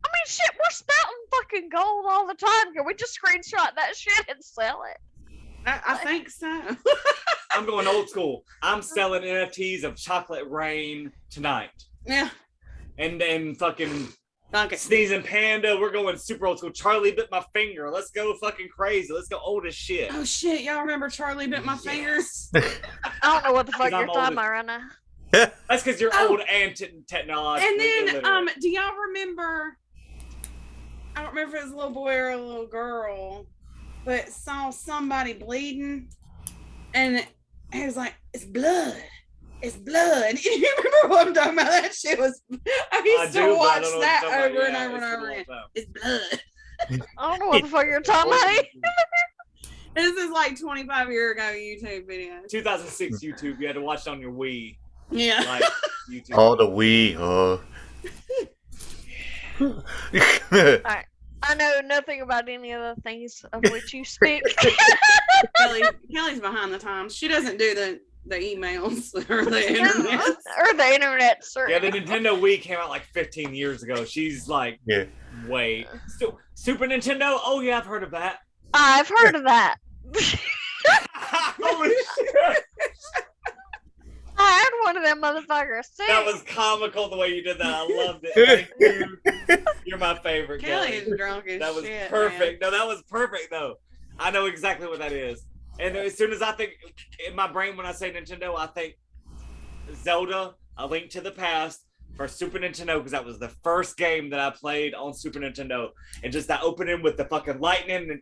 mean, shit, we're spouting fucking gold all the time. Can we just screenshot that shit and sell it? I think so. I'm going old school. I'm selling NFTs of Chocolate Rain tonight. Yeah. And then fucking Okay. Sneezing Panda. We're going super old school. Charlie Bit My Finger. Let's go fucking crazy. Let's go old as shit. Oh shit, y'all remember Charlie Bit My Finger? I don't know what the fuck 'Cause you're I'm talking old about right now. That's because you're Oh. old and technological. And then do y'all remember, I don't remember if it was a little boy or a little girl, but saw somebody bleeding and he was like, it's blood. It's blood. You remember what I'm talking about? That shit was, I used to watch that over and over and over again. It's blood. I don't know what the fuck you're talking about. This is like 25 years ago YouTube video. 2006 YouTube. You had to watch it on your Wii. Yeah. Like YouTube. Oh, the Wii. I know nothing about any of the things of which you speak. Kelly's behind the times. She doesn't do the emails or the internet. Or the internet, sir. Yeah, the Nintendo Wii came out like 15 years ago. She's like, Yeah. wait. Super Nintendo? Oh, yeah, I've heard of that. I've heard of that. Holy shit. I had one of them motherfuckers too. That was comical the way you did that. I loved it. Thank you. You're my favorite. Kelly Kelly. is drunk as That was shit. perfect. Man. No, that was perfect though. I know exactly what that is. And as soon as I think in my brain when I say Nintendo, I think Zelda, A Link to the Past for Super Nintendo because that was the first game that I played on Super Nintendo. And just that opening with the fucking lightning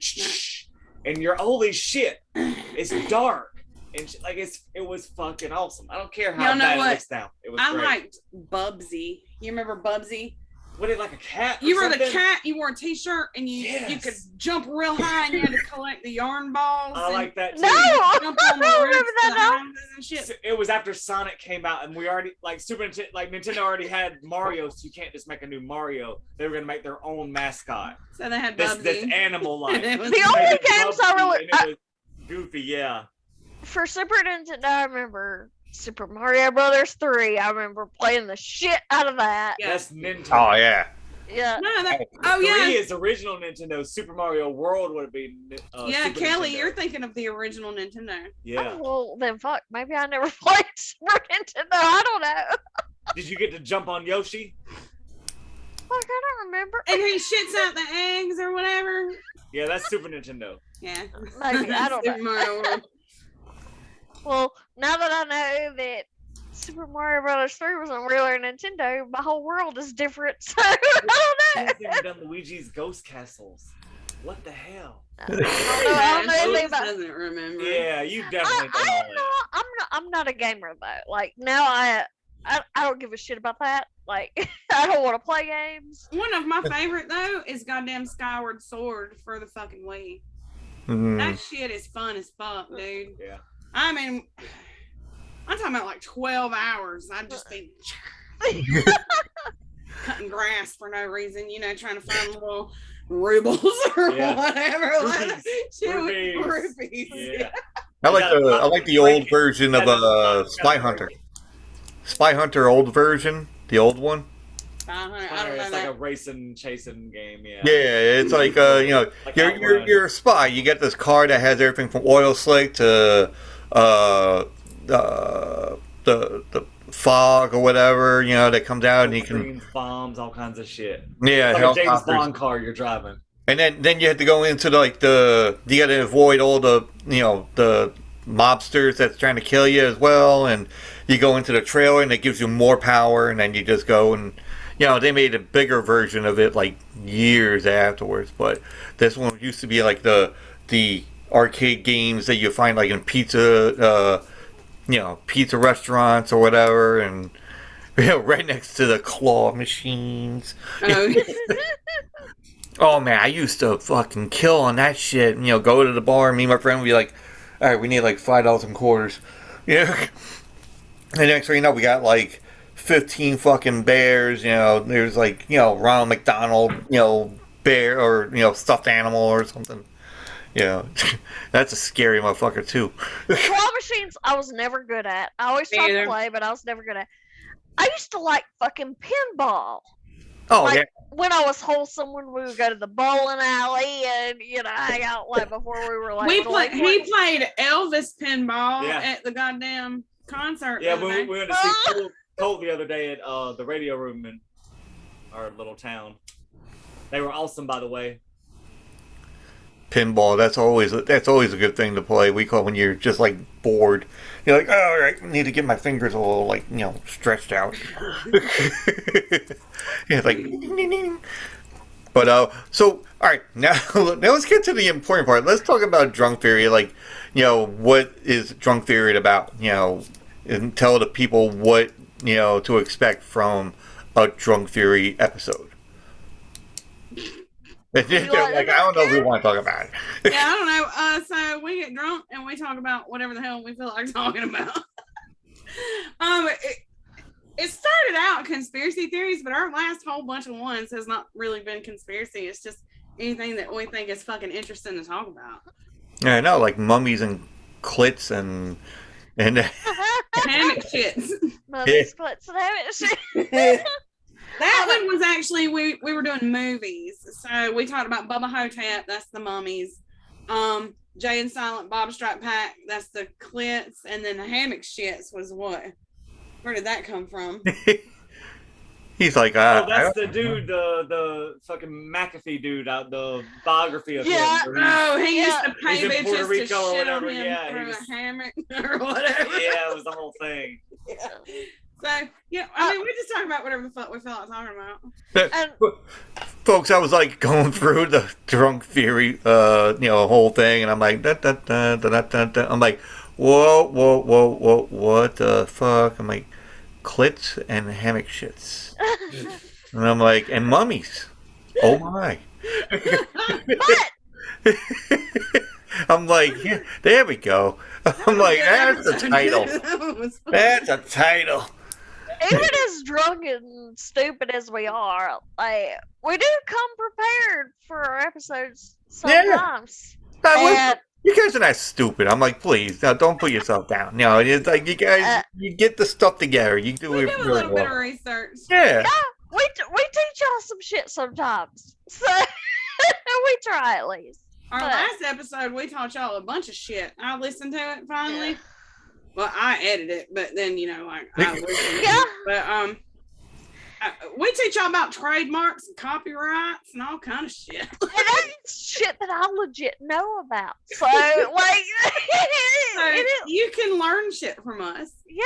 and you're holy shit. It's dark. And like it was fucking awesome. I don't care how Y'all know bad what? it looks now. It was I great. liked Bubsy. You remember Bubsy? What is it, like a cat? Or You were something? the cat. You wore a t-shirt and you Yes. could jump real high and you had to collect the yarn balls. I like that too. No, I Jump on the don't roofs remember of the that now. houses and shit. It was after Sonic came out, and we already Nintendo already had Mario, so you can't just make a new Mario. They were gonna make their own mascot. So they had This Bubsy. animal like. It was- The only games I really- it was goofy, yeah. For Super Nintendo, I remember Super Mario Brothers 3. I remember playing the shit out of that. Yeah. That's Nintendo. Oh, yeah. Yeah. No, oh Three yeah. is original Nintendo. Super Mario World would have been. Yeah, Super Kelly, Nintendo. you're thinking of the original Nintendo. Yeah. Oh, well, then fuck. Maybe I never played Super Nintendo. I don't know. Did you get to jump on Yoshi? Fuck, I don't remember. And he shits out the eggs or whatever. Yeah, that's Super Nintendo. Yeah. Maybe, I don't Super know. Mario World. Well, now that I know that Super Mario Brothers 3 was on regular Nintendo, my whole world is different. So I don't know. I've never done Luigi's Ghost Castles. What the hell? I don't know anything She about. doesn't remember. Yeah, you definitely done all that. I'm not a gamer though. Like now, I don't give a shit about that. Like I don't want to play games. One of my favorite though is goddamn Skyward Sword for the fucking Wii. Mhm. That shit is fun as fuck, dude. Yeah. I mean, I'm talking about like 12 hours. I'd just be cutting grass for no reason, trying to find little rubles or Yeah. whatever. Rupees. Shit with Rupees. rupees. Yeah. I like the old version of Spy Hunter. Spy Hunter old version, the old one. I don't know It's like a that. racing, chasing game. Yeah. Yeah, it's like Like Outrun. you're a spy. You get this car that has everything from oil slick to the fog or whatever, that comes out and you can Screens, bombs, all kinds of shit. yeah, It's like a James helicopters. Bond car you're driving. And then you have to go into you got to avoid all the the mobsters that's trying to kill you as well, and you go into the trailer and it gives you more power, and then you just go and they made a bigger version of it like years afterwards, but this one used to be like the arcade games that you find like in pizza pizza restaurants or whatever, and right next to the claw machines. Oh, Oh man, I used to fucking kill on that shit. Go to the bar, and me and my friend would be like, all right, we need like $5 in quarters. Yeah. And next thing you know, we got like 15 fucking bears. There's like, Ronald McDonald, bear or, stuffed animal or something. That's a scary motherfucker too. Claw machines, I was never good at. I always tried to play, but I was never good at. I used to like fucking pinball. Oh, like, yeah. When I was wholesome, when we would go to the bowling alley and hang out like before we were like. he played Elvis pinball at the goddamn concert. Yeah, we went to see Colt the other day at the radio room in our little town. They were awesome, by the way. Pinball, that's always a good thing to play. We call it when you're just like bored. You're like, oh, all right, I need to get my fingers a little like stretched out. Yeah, like. But so all right, now let's get to the important part. Let's talk about drunk theory. Like, what is drunk theory about? And tell the people what to expect from a drunk theory episode. Like, I don't know if we want to talk about it. Yeah, I don't know. So we get drunk and we talk about whatever the hell we feel like talking about. It started out conspiracy theories, but our last whole bunch of ones has not really been conspiracy. It's just anything that we think is fucking interesting to talk about. Yeah, I know, like mummies and clits and hammock shits. Mummies, clits, and hammock shits. That one was actually we were doing movies, so we talked about Bubba Hotep. That's the mummies. Jay and Silent Bob Strike Pack. That's the clits, and then the hammock shits was what? Where did that come from? He's like, that's the dude, the fucking McAfee dude out the biography of him. He used to pay bitches to shit on him from a hammock or whatever. Yeah, it was the whole thing. Yeah. So, I mean, we just talk about whatever the fuck we felt like talking about. Folks, I was like going through the drunk theory, whole thing, and I'm like, I'm like, whoa, what the fuck? I'm like, clits and hammock shits. And I'm like, and mummies. Oh my. I'm like, yeah, there we go. I'm like, that's the title. That's a title. Even as drunk and stupid as we are, like, we do come prepared for our episodes sometimes. Yeah. You guys are not stupid. I'm like, please, now don't put yourself down. It's like you guys, you get the stuff together. You do it a really little well. bit of research. Yeah. We teach y'all some shit sometimes. So we try at least. Our last episode, we taught y'all a bunch of shit. I listened to it finally. Yeah. Well, I edited it, but then I listened. Yeah. But we teach y'all about trademarks and copyrights and all kind of shit. And that's shit that I legit know about. So like, you can learn shit from us. Yeah.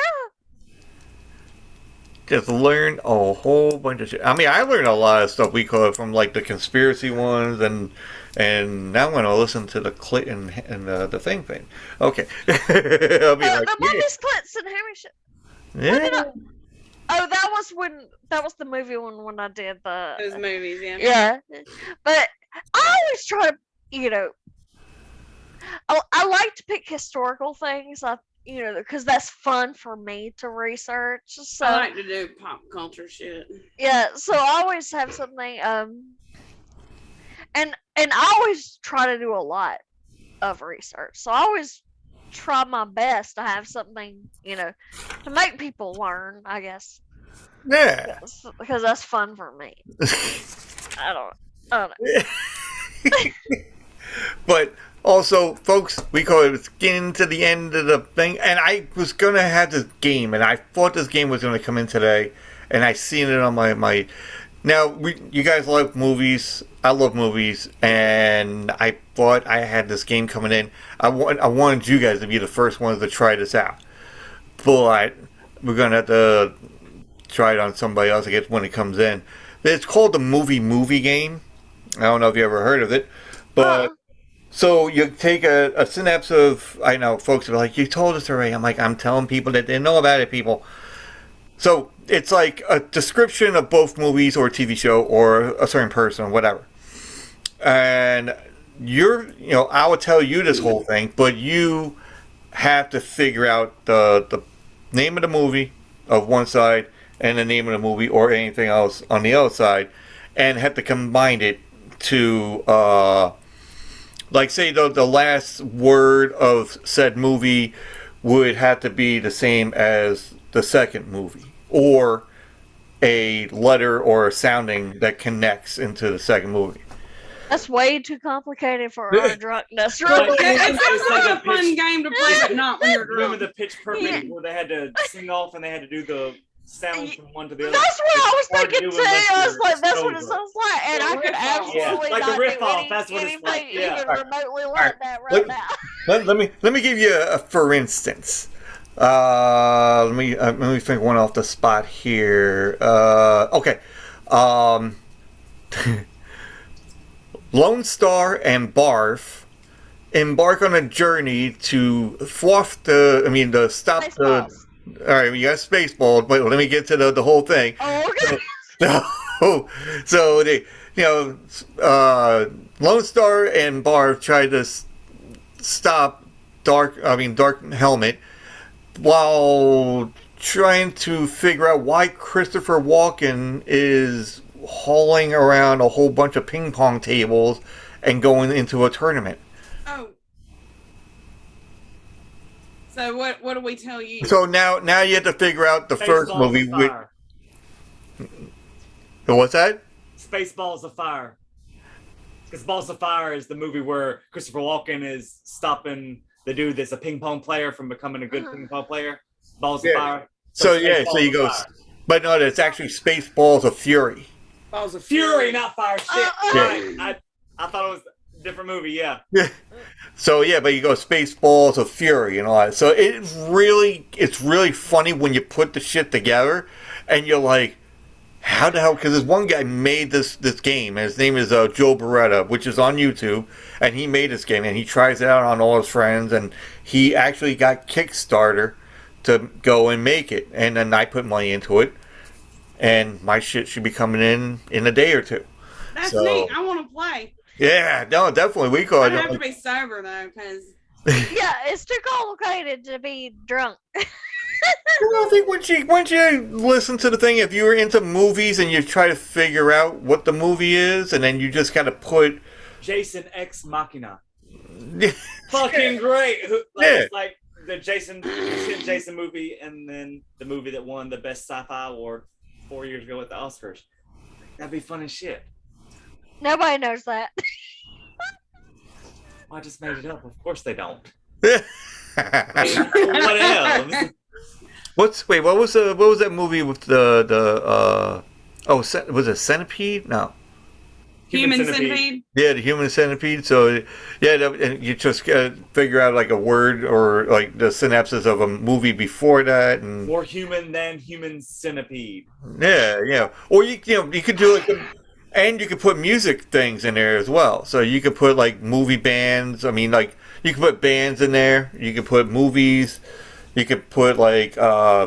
Just learn a whole bunch of shit. I mean, I learned a lot of stuff we call it from like the conspiracy ones, and now I'm gonna listen to the clit and the thing. Okay. I'll be like, the mummies, clits, and hammer shit. Yeah. Oh, that was the movie one when I did those movies, yeah. Yeah. But I always try to, I like to pick historical things. Because that's fun for me to research. So I like to do pop culture shit. Yeah, so I always have something. And I always try to do a lot of research. So I always try my best to have something, to make people learn, I guess. Yeah. Because that's fun for me. I don't know. But also, folks, we call it getting to the end of the thing, and I was gonna have this game, and I thought this game was gonna come in today, and I seen it on my. Now, you guys love movies. I love movies, and I thought I had this game coming in. I wanted you guys to be the first ones to try this out, but we're gonna have to try it on somebody else, I guess, when it comes in. It's called the movie game. I don't know if you ever heard of it, but so you take a synapse of. I know folks are like, you told us already. I'm like, I'm telling people that they know about it, people. So it's like a description of both movies or a TV show or a certain person or whatever. And I would tell you this whole thing, but you have to figure out the name of the movie of one side and the name of the movie or anything else on the other side, and have to combine it to, like, say the last word of said movie would have to be the same as the second movie, or a letter or a sounding that connects into the second movie. That's way too complicated for our drunkenness. Like, Really. It sounds like a the fun pitch- game to play, but not when you're Remember drunk. the Pitch Perfect where they had to sing off and they had to do the sound from one to the other? That's what I was It's hard to thinking do too. unless I was you're like, that's what it sober. sounds like, and I could absolutely Yeah, like the not riff do off, that's what it's anything like, yeah. even remotely like Alright. that right now. Let me give you a for instance. Let me think one off the spot here. Okay. Lone Star and Barf embark on a journey to stop the. Spaceballs. All right, you got Spaceballs, but let me get to the whole thing. Oh, okay. So they, Lone Star and Barf try to stop Dark Helmet while trying to figure out why Christopher Walken is hauling around a whole bunch of ping pong tables and going into a tournament. Oh. So what do we tell you? So now you have to figure out the first Spaceballs movie. of Fire. What's that? Spaceballs of Fire. Because Balls of Fire is the movie where Christopher Walken is stopping the dude that's a ping pong player from becoming a good ping pong player. Balls of Fire. So Spaceballs you of go, Fire. but no, it's actually Spaceballs of Fury. Balls of Fury, not Fire. Shit. Yeah. I thought it was a different movie, yeah. So yeah, but you go Spaceballs of Fury and all that. So it's really funny when you put the shit together, and you're like, how the hell? Because this one guy made this game, and his name is Joe Beretta, which is on YouTube, and he made this game, and he tries it out on all his friends, and he actually got Kickstarter to go and make it, and then I put money into it, and my shit should be coming in a day or two. That's So- neat. I want to play. Yeah, no, definitely we call I it. have to be sober though, because Yeah, it's too complicated to be drunk. Well, I think once you listen to the thing, if you were into movies and you try to figure out what the movie is, and then you just kind of put, Jason X Machina. Fucking great. It's like the Jason movie, and then the movie that won the best sci-fi award 4 years ago at the Oscars. That'd be fun as shit. Nobody knows that. I just made it up. Of course they don't. what What else? what was that movie with was it Centipede? No. Human Centipede. Yeah, the Human Centipede. So, yeah, and you just figure out like a word or like the synapses of a movie before that, and More human than human centipede. yeah, or you could do it, and you could put music things in there as well. So you could put like movie bands. I mean, like you could put bands in there. You could put movies. You could put like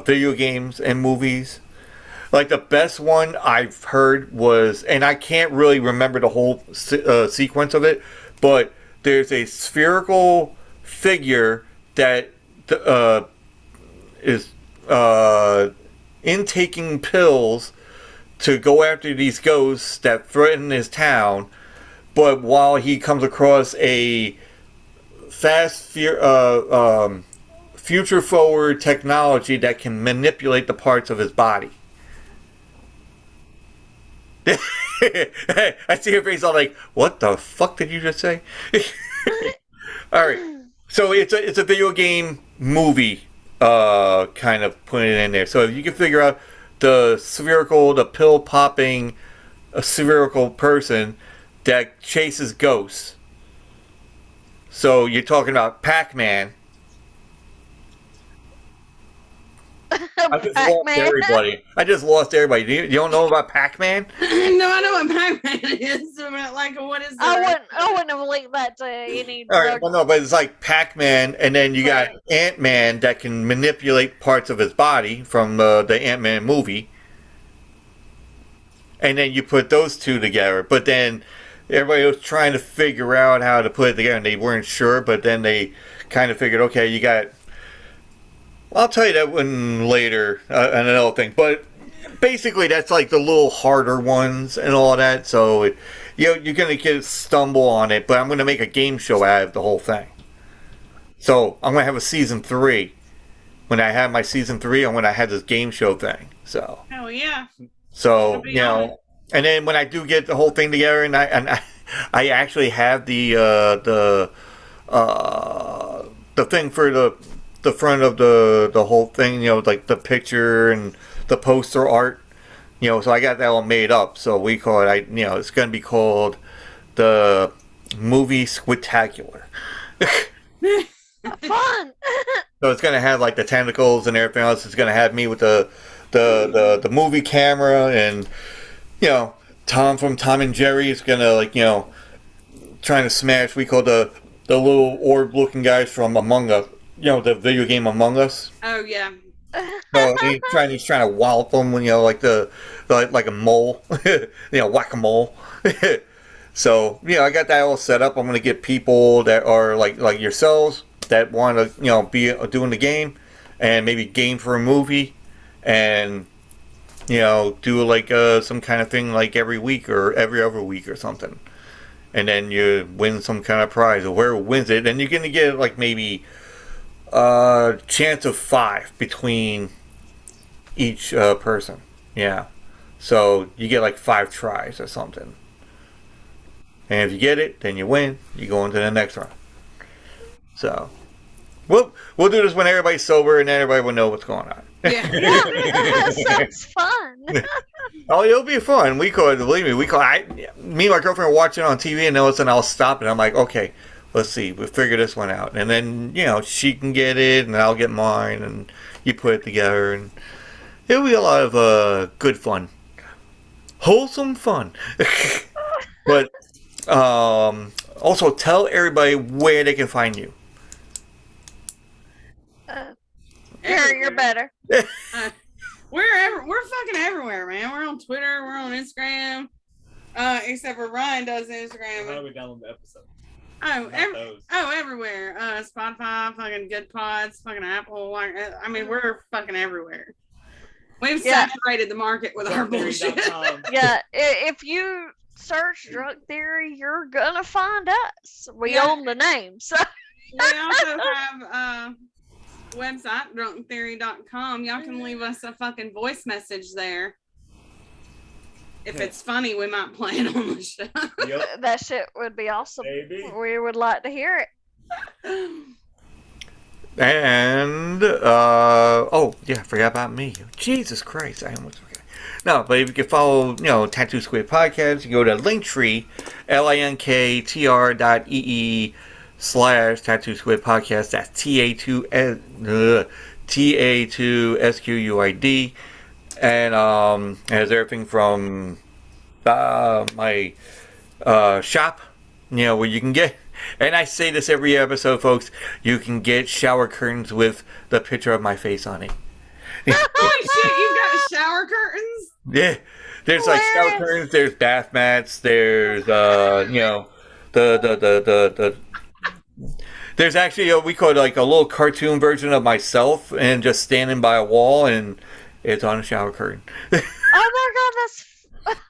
video games and movies. Like the best one I've heard was, and I can't really remember the whole sequence of it, but there's a spherical figure that is intaking pills to go after these ghosts that threaten his town. But while he comes across a future forward technology that can manipulate the parts of his body. I see her face all like, what the fuck did you just say? All right. So it's a video game movie kind of putting it in there. So if you can figure out the pill popping, a spherical person that chases ghosts. So you're talking about Pac-Man. I just lost everybody. You don't know about Pac-Man? No, I know what Pac-Man is. But like, what is that? I wouldn't have linked that to any. All right, well, no, but it's like Pac-Man, and then you got Ant-Man that can manipulate parts of his body from the Ant-Man movie. And then you put those two together. But then everybody was trying to figure out how to put it together, and they weren't sure. But then they kind of figured, okay, you got... I'll tell you that one later, and another thing. But basically, that's like the little harder ones and all that. So, you're going to stumble on it. But I'm going to make a game show out of the whole thing. So, I'm going to have a season 3. When I have my season 3, I'm going to have this game show thing. So. Hell yeah. So, and then when I do get the whole thing together, and I actually have the thing for the front of the whole thing, like the picture and the poster art, so I got that all made up. So we call it, it's going to be called the movie Squiudtacular. Fun. So it's going to have like the tentacles and everything else. It's going to have me with the movie camera, and Tom from Tom and Jerry is going to trying to smash. We call the little orb looking guys from Among Us. The video game Among Us. Oh yeah. So he's trying to wallop them when like a mole, whack-a-mole. So I got that all set up. I'm gonna get people that are like yourselves that want to be doing the game, and maybe game for a movie, and do like some kind of thing like every week or every other week or something, and then you win some kind of prize, or whoever wins it, then you're gonna get like maybe chance of 5 between each person. Yeah. So you get like 5 tries or something. And if you get it, then you win. You go into the next round. So we'll do this when everybody's sober and everybody will know what's going on. Yeah. Sounds fun. Oh, it'll be fun. Me and my girlfriend are watching on TV, and all of a sudden I'll stop and I'm like, okay, let's see, we'll figure this one out. And then, she can get it, and I'll get mine, and you put it together, and it'll be a lot of good fun. Wholesome fun. But, also tell everybody where they can find you. You're better. We're fucking everywhere, man. We're on Twitter, we're on Instagram. Except for Ryan does Instagram. How do we download the episode? Everywhere. Spotify, fucking Good Pods, fucking Apple. We're fucking everywhere. We've saturated the market with our bullshit. Yeah, if you search Drunk Theory, you're gonna find us. We own the name. So we also have a website, drunktheory.com. Y'all can leave us a fucking voice message there. If it's funny, we might play it on the show. Yep. That shit would be awesome. Maybe. We would like to hear it. And I forgot about me. Jesus Christ, I almost forgot. No, but if you can follow, Tattoo Squid Podcast, you go to Linktree, linktr.ee/Tattoo Squid Podcast. That's TA2SQUID. And it has everything from my shop, where you can get, and I say this every episode, folks, you can get shower curtains with the picture of my face on it. Holy shit, you got shower curtains? Yeah, there's like shower curtains, there's bath mats, there's the there's actually we call it like a little cartoon version of myself and just standing by a wall, and it's on a shower curtain. Oh my god,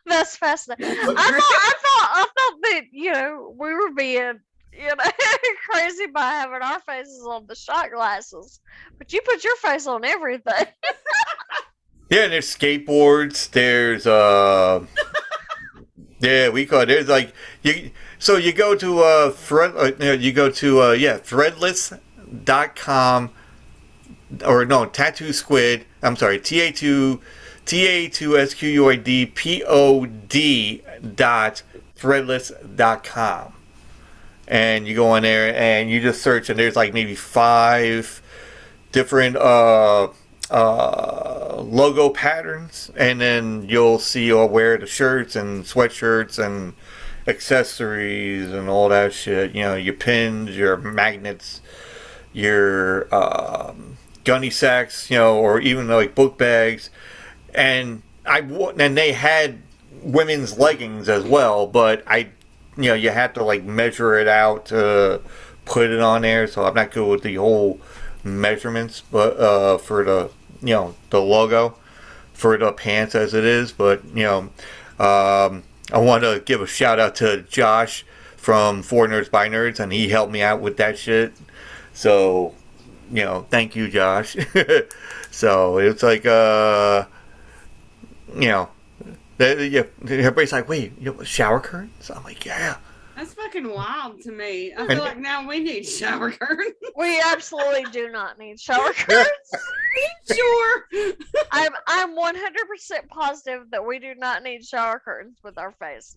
that's fascinating. I thought that we were being crazy by having our faces on the shot glasses, but you put your face on everything. Yeah, and there's skateboards. There's Yeah, we call it. There's like you. So you go to threadless.com or no tattoo squid. I'm sorry, ta2squidpod.threadless.com, and you go on there and you just search, and there's like maybe 5 different logo patterns, and then you'll see I'll wear the shirts and sweatshirts and accessories and all that shit. You know, your pins, your magnets, your gunny sacks, you know, or even like book bags. And they had women's leggings as well, but you had to like measure it out to put it on there. So I'm not good with the whole measurements, but for the the logo for the pants as it is. But I want to give a shout out to Josh from 4 Nerds by Nerds, and he helped me out with that shit. So thank you, Josh. So it's like everybody's like, wait, shower curtains? I'm like, yeah. That's fucking wild to me. I feel like now we need shower curtains. We absolutely do not need shower curtains. Sure. I'm 100% positive that we do not need shower curtains with our faces.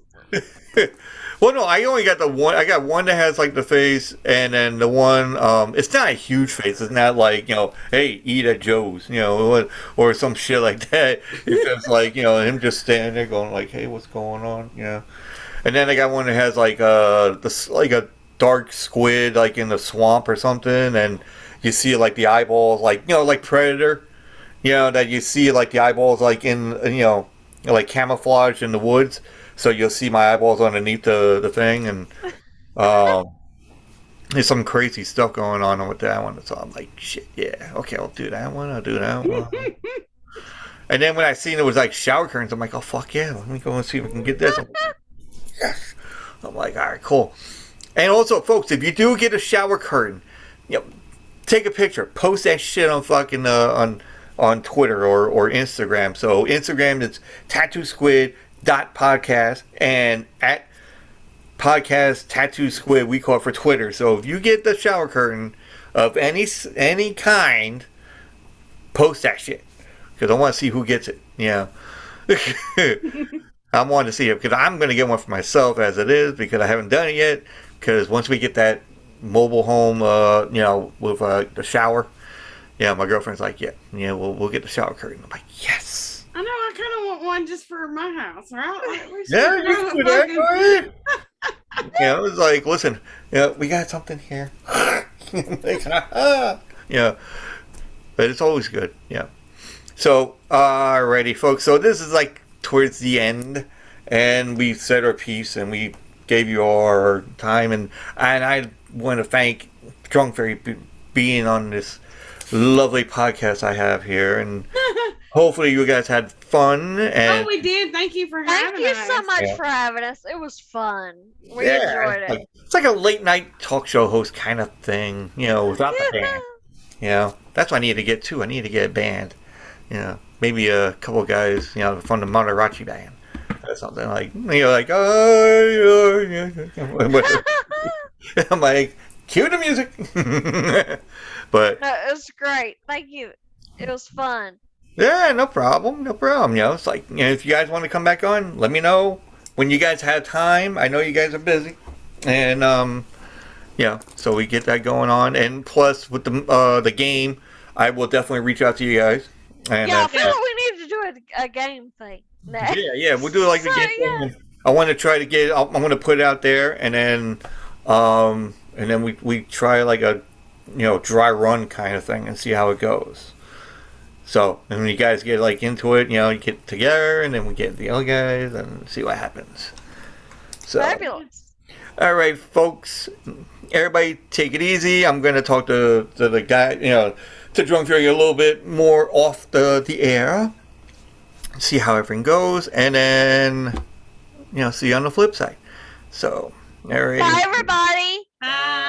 Well, no, I only got the one. I got one that has like the face, and then the one. It's not a huge face. It's not like hey, eat at Joe's, or some shit like that. It's just like him just standing there going like, hey, what's going on, And then I got one that has like like a dark squid like in the swamp or something, and you see like the eyeballs like like Predator, that you see like the eyeballs like in like camouflage in the woods, so you'll see my eyeballs underneath the thing, and there's some crazy stuff going on with that one. So I'm like, shit, yeah, okay, I'll do that one. And then when I seen it was like shower curtains, I'm like, oh fuck yeah, let me go and see if we can get this. Yes. I'm like, all right, cool. And also, folks, if you do get a shower curtain, take a picture, post that shit on fucking on Twitter or Instagram. So Instagram is tattoo_squid.podcast, and at podcast tattoo squid we call it for Twitter. So if you get the shower curtain of any kind, post that shit, because I want to see who gets it. I wanted to see it because I'm going to get one for myself as it is, because I haven't done it yet. Because once we get that mobile home, with the shower, my girlfriend's like, we'll get the shower curtain. I'm like, yes. I know. I kind of want one just for my house, right? Like, yeah, you can do that. Go ahead. It was like, listen, we got something here. But it's always good. So, alrighty, folks. So this is like towards the end, and we said our piece, and we gave you our time, and I want to thank Drunk Fairy being on this lovely podcast I have here, and hopefully you guys had fun. And we did. Thank you for having us. Thank you so much for having us. It was fun. We enjoyed it. It's like a late night talk show host kind of thing, without the band. That's what I need to get too. I need to get a band. Maybe a couple of guys, from the Mariachi band or something, like, I'm like, cue the music. But it was great. Thank you. It was fun. Yeah, no problem. It's like, if you guys want to come back on, let me know when you guys have time. I know you guys are busy, and so we get that going on. And plus, with the game, I will definitely reach out to you guys. And, I feel like we need to do a game thing next. Yeah, we'll do like the game thing. I want to try to get. I'm going to put it out there, and then we try like a dry run kind of thing and see how it goes. So, and when you guys get like into it, you get together, and then we get the other guys and see what happens. So, fabulous. All right, folks. Everybody, take it easy. I'm going to talk to the guy, to Drunk Fury a little bit more off the air. See how everything goes, and then see you on the flip side. So, all right. Bye, everybody. Bye.